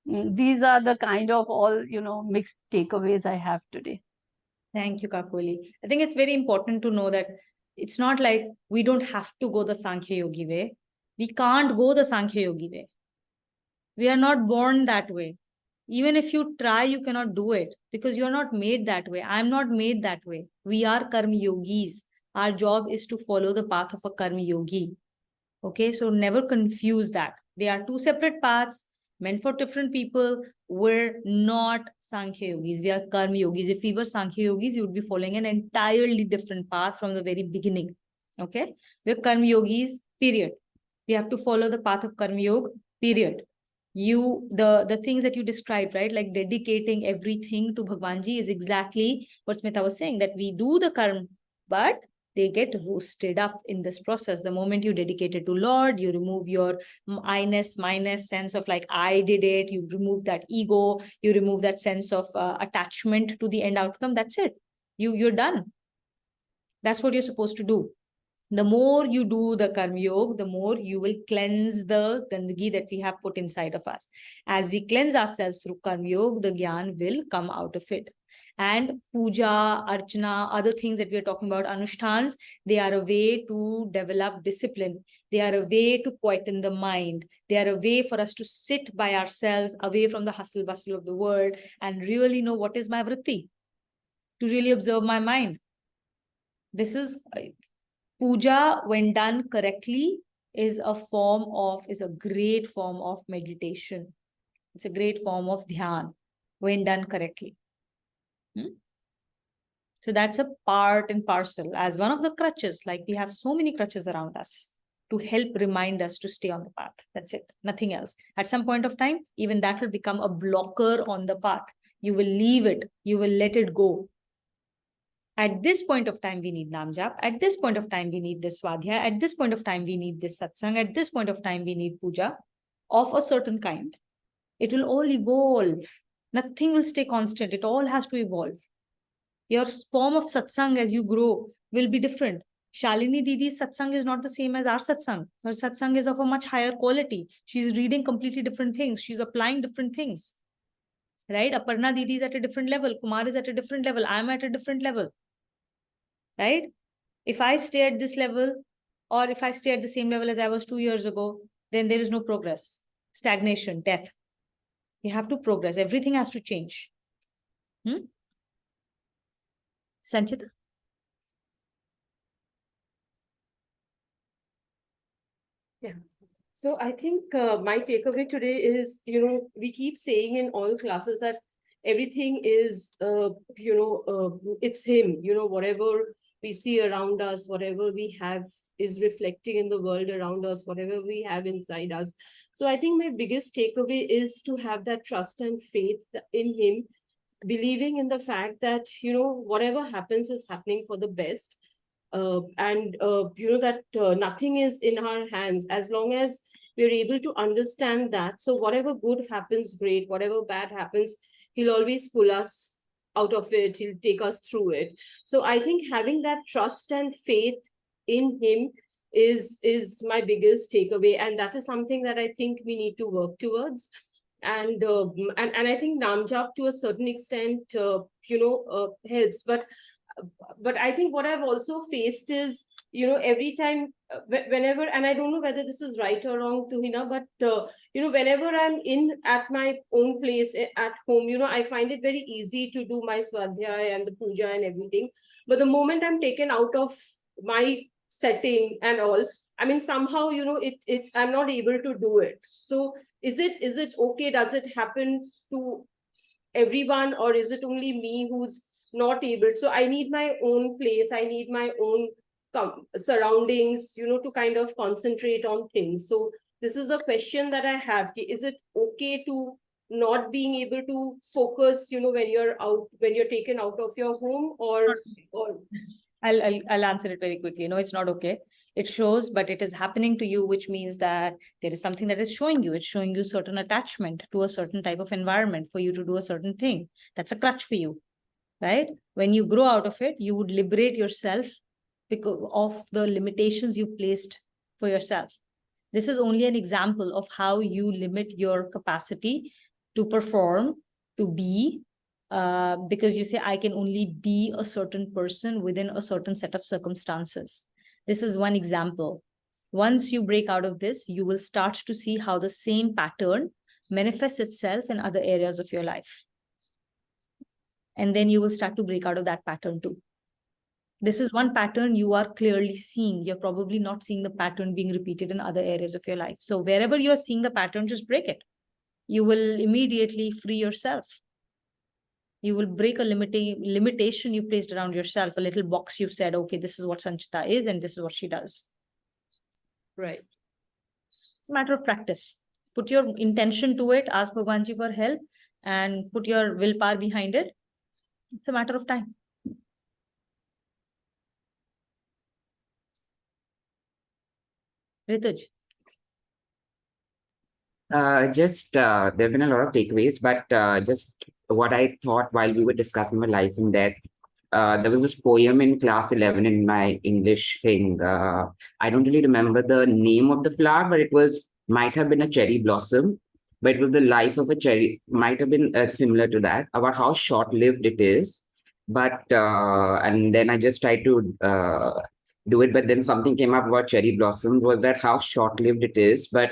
Speaker 2: these are the kind of all, mixed takeaways I have today.
Speaker 1: Thank you, Kakoli. I think it's very important to know that it's not like we don't have to go the Sankhya Yogi way. We can't go the Sankhya Yogi way. We are not born that way. Even if you try, you cannot do it because you're not made that way. I'm not made that way. We are karma yogis. Our job is to follow the path of a karma yogi. Okay, so never confuse that. They are two separate paths meant for different people. We're not Sankhya yogis. We are karma yogis. If we were Sankhya yogis, you would be following an entirely different path from the very beginning. Okay, we're karma yogis, period. We have to follow the path of karma yoga, period. The things that you described, right, like dedicating everything to Bhagwanji, is exactly what Smita was saying, that we do the karma, but they get roasted up in this process. The moment you dedicate it to Lord, you remove your I-ness, minus sense of like, I did it. You remove that ego. You remove that sense of attachment to the end outcome. That's it. You're done. That's what you're supposed to do. The more you do the karma yoga, the more you will cleanse the gandagi that we have put inside of us. As we cleanse ourselves through karma yoga, the gyan will come out of it. And puja, archana, other things that we are talking about, anushtans, they are a way to develop discipline. They are a way to quieten the mind. They are a way for us to sit by ourselves, away from the hustle bustle of the world, and really know what is my vritti, to really observe my mind. This is puja, when done correctly, is a great form of meditation. It's a great form of dhyan when done correctly. So that's a part and parcel as one of the crutches. Like we have so many crutches around us to help remind us to stay on the path. That's it, nothing else. At some point of time, even that will become a blocker on the path. You will leave it, you will let it go. At this point of time, we need Nam Jap. At this point of time, we need this Swadhyaya. At this point of time, we need this Satsang. At this point of time, we need puja of a certain kind. It will all evolve. Nothing will stay constant. It all has to evolve. Your form of satsang as you grow will be different. Shalini Didi's satsang is not the same as our satsang. Her satsang is of a much higher quality. She's reading completely different things. She's applying different things. Right? Aparna Didi is at a different level. Kumar is at a different level. I'm at a different level. Right? If I stay at this level, or if I stay at the same level as I was 2 years ago, then there is no progress. Stagnation, death. You have to progress. Everything has to change. Sanchita?
Speaker 8: Yeah. So I think my takeaway today is, we keep saying in all classes that everything is, it's him, whatever we see around us, whatever we have is reflecting in the world around us, whatever we have inside us. So I think my biggest takeaway is to have that trust and faith in him, believing in the fact that, whatever happens is happening for the best. That nothing is in our hands as long as we're able to understand that. So whatever good happens, great. Whatever bad happens, he'll always pull us out of it. He'll take us through it. So I think having that trust and faith in him is my biggest takeaway, and that is something that I think we need to work towards. And I think Namjap to a certain extent, helps. But I think what I've also faced is, every time, whenever, and I don't know whether this is right or wrong, Tuhina, but, whenever I'm at my own place at home, I find it very easy to do my Swadhyaya and the puja and everything. But the moment I'm taken out of my setting and all, I mean, somehow, I'm not able to do it. So is it okay? Does it happen to everyone, or is it only me who's not able? So I need my own place. I need my own surroundings, to kind of concentrate on things. So this is a question that I have. Is it okay to not being able to focus, when you're out, when you're taken out of your home, or
Speaker 1: I'll answer it very quickly. No, it's not okay. It shows, but it is happening to you, which means that there is something that is showing you. It's showing you certain attachment to a certain type of environment for you to do a certain thing. That's a crutch for you, right? When you grow out of it, you would liberate yourself because of the limitations you placed for yourself. This is only an example of how you limit your capacity to perform, to be, because you say, I can only be a certain person within a certain set of circumstances. This is one example. Once you break out of this, you will start to see how the same pattern manifests itself in other areas of your life. And then you will start to break out of that pattern too. This is one pattern you are clearly seeing. You're probably not seeing the pattern being repeated in other areas of your life. So wherever you're seeing the pattern, just break it. You will immediately free yourself. You will break a limitation you placed around yourself, a little box you've said, okay, this is what Sanchita is and this is what she does.
Speaker 8: right.
Speaker 1: Matter of practice. Put your intention to it, ask Bhagwanji for help, and put your willpower behind it. It's a matter of time. Rituj.
Speaker 3: There have been a lot of takeaways, but just what I thought while we were discussing my life and death. There was this poem in class 11 in my English thing. I don't really remember the name of the flower, but might have been a cherry blossom, but it was the life of a cherry, might have been similar to that, about how short-lived it is. But, and then I just tried to do it, but then something came up about cherry blossoms, was that how short-lived it is, but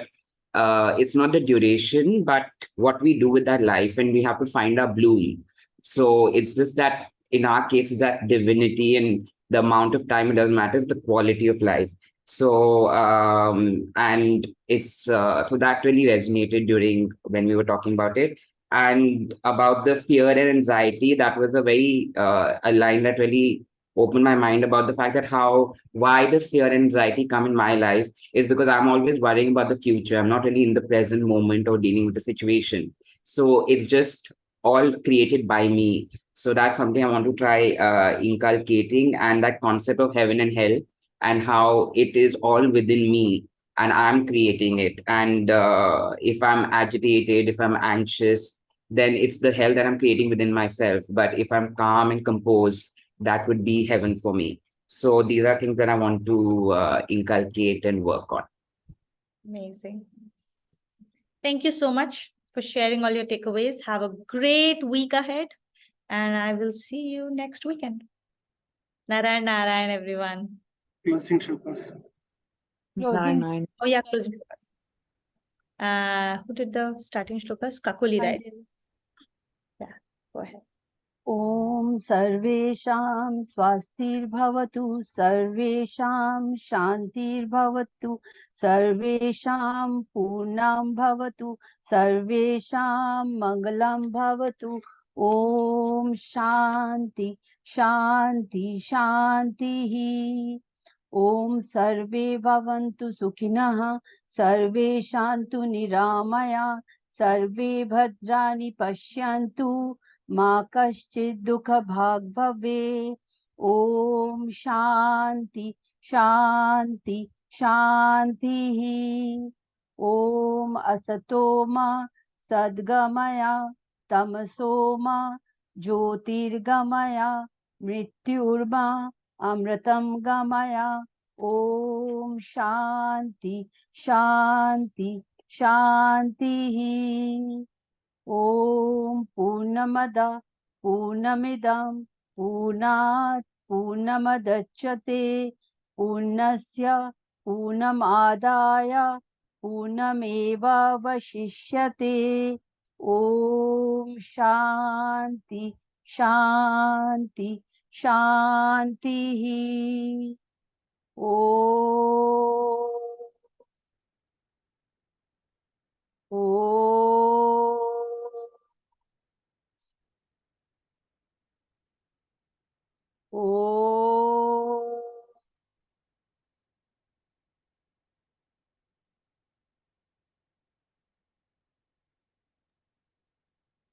Speaker 3: it's not the duration, but what we do with that life, and we have to find our bloom. So it's just that in our case, it's that divinity and the amount of time, it doesn't matter, it's the quality of life. So, and it's, so that really resonated during when we were talking about it. And about the fear and anxiety, that was a line that really opened my mind about the fact that why does fear and anxiety come in my life is because I'm always worrying about the future. I'm not really in the present moment or dealing with the situation. So it's just all created by me. So that's something I want to try inculcating, and that concept of heaven and hell and how it is all within me and I'm creating it. And if I'm agitated, if I'm anxious, then it's the hell that I'm creating within myself. But if I'm calm and composed, that would be heaven for me. So these are things that I want to inculcate and work on.
Speaker 1: Amazing. Thank you so much for sharing all your takeaways. Have a great week ahead, and I will see you next weekend. Narayan, Narayan, everyone.
Speaker 7: Closing shlokas.
Speaker 4: Nine.
Speaker 1: Oh yeah, closing shlokas. Who did the starting shlokas? Kakuli, right? Yeah, go ahead.
Speaker 2: ॐ सर्वेषां स्वास्तिर्भवतु सर्वेषां शान्तिर्भवतु सर्वेषां पूर्णं भवतु सर्वेषां मङ्गलं भवतु ॐ शान्ति शान्ति शान्तिः ॐ सर्वे भवन्तु सुखिनः सर्वे सन्तु निरामया सर्वे भद्राणि पश्यन्तु मा कश्चित् दुःखभाग् भवेत् ॐ शान्ति शान्ति शान्तिः ॐ असतो मा सद्गमय तमसो मा ज्योतिर्गमय मृत्युर्मा अमृतं गमय ॐ शान्ति शान्ति शान्तिः ॐ पूर्णमद पूर्णमिदं पूर्णात् पूर्णमदच्यते पूर्णस्य पूर्णमादाय पूर्णमेवावशिष्यते ॐ शान्ति शान्ति शान्तिः ॐ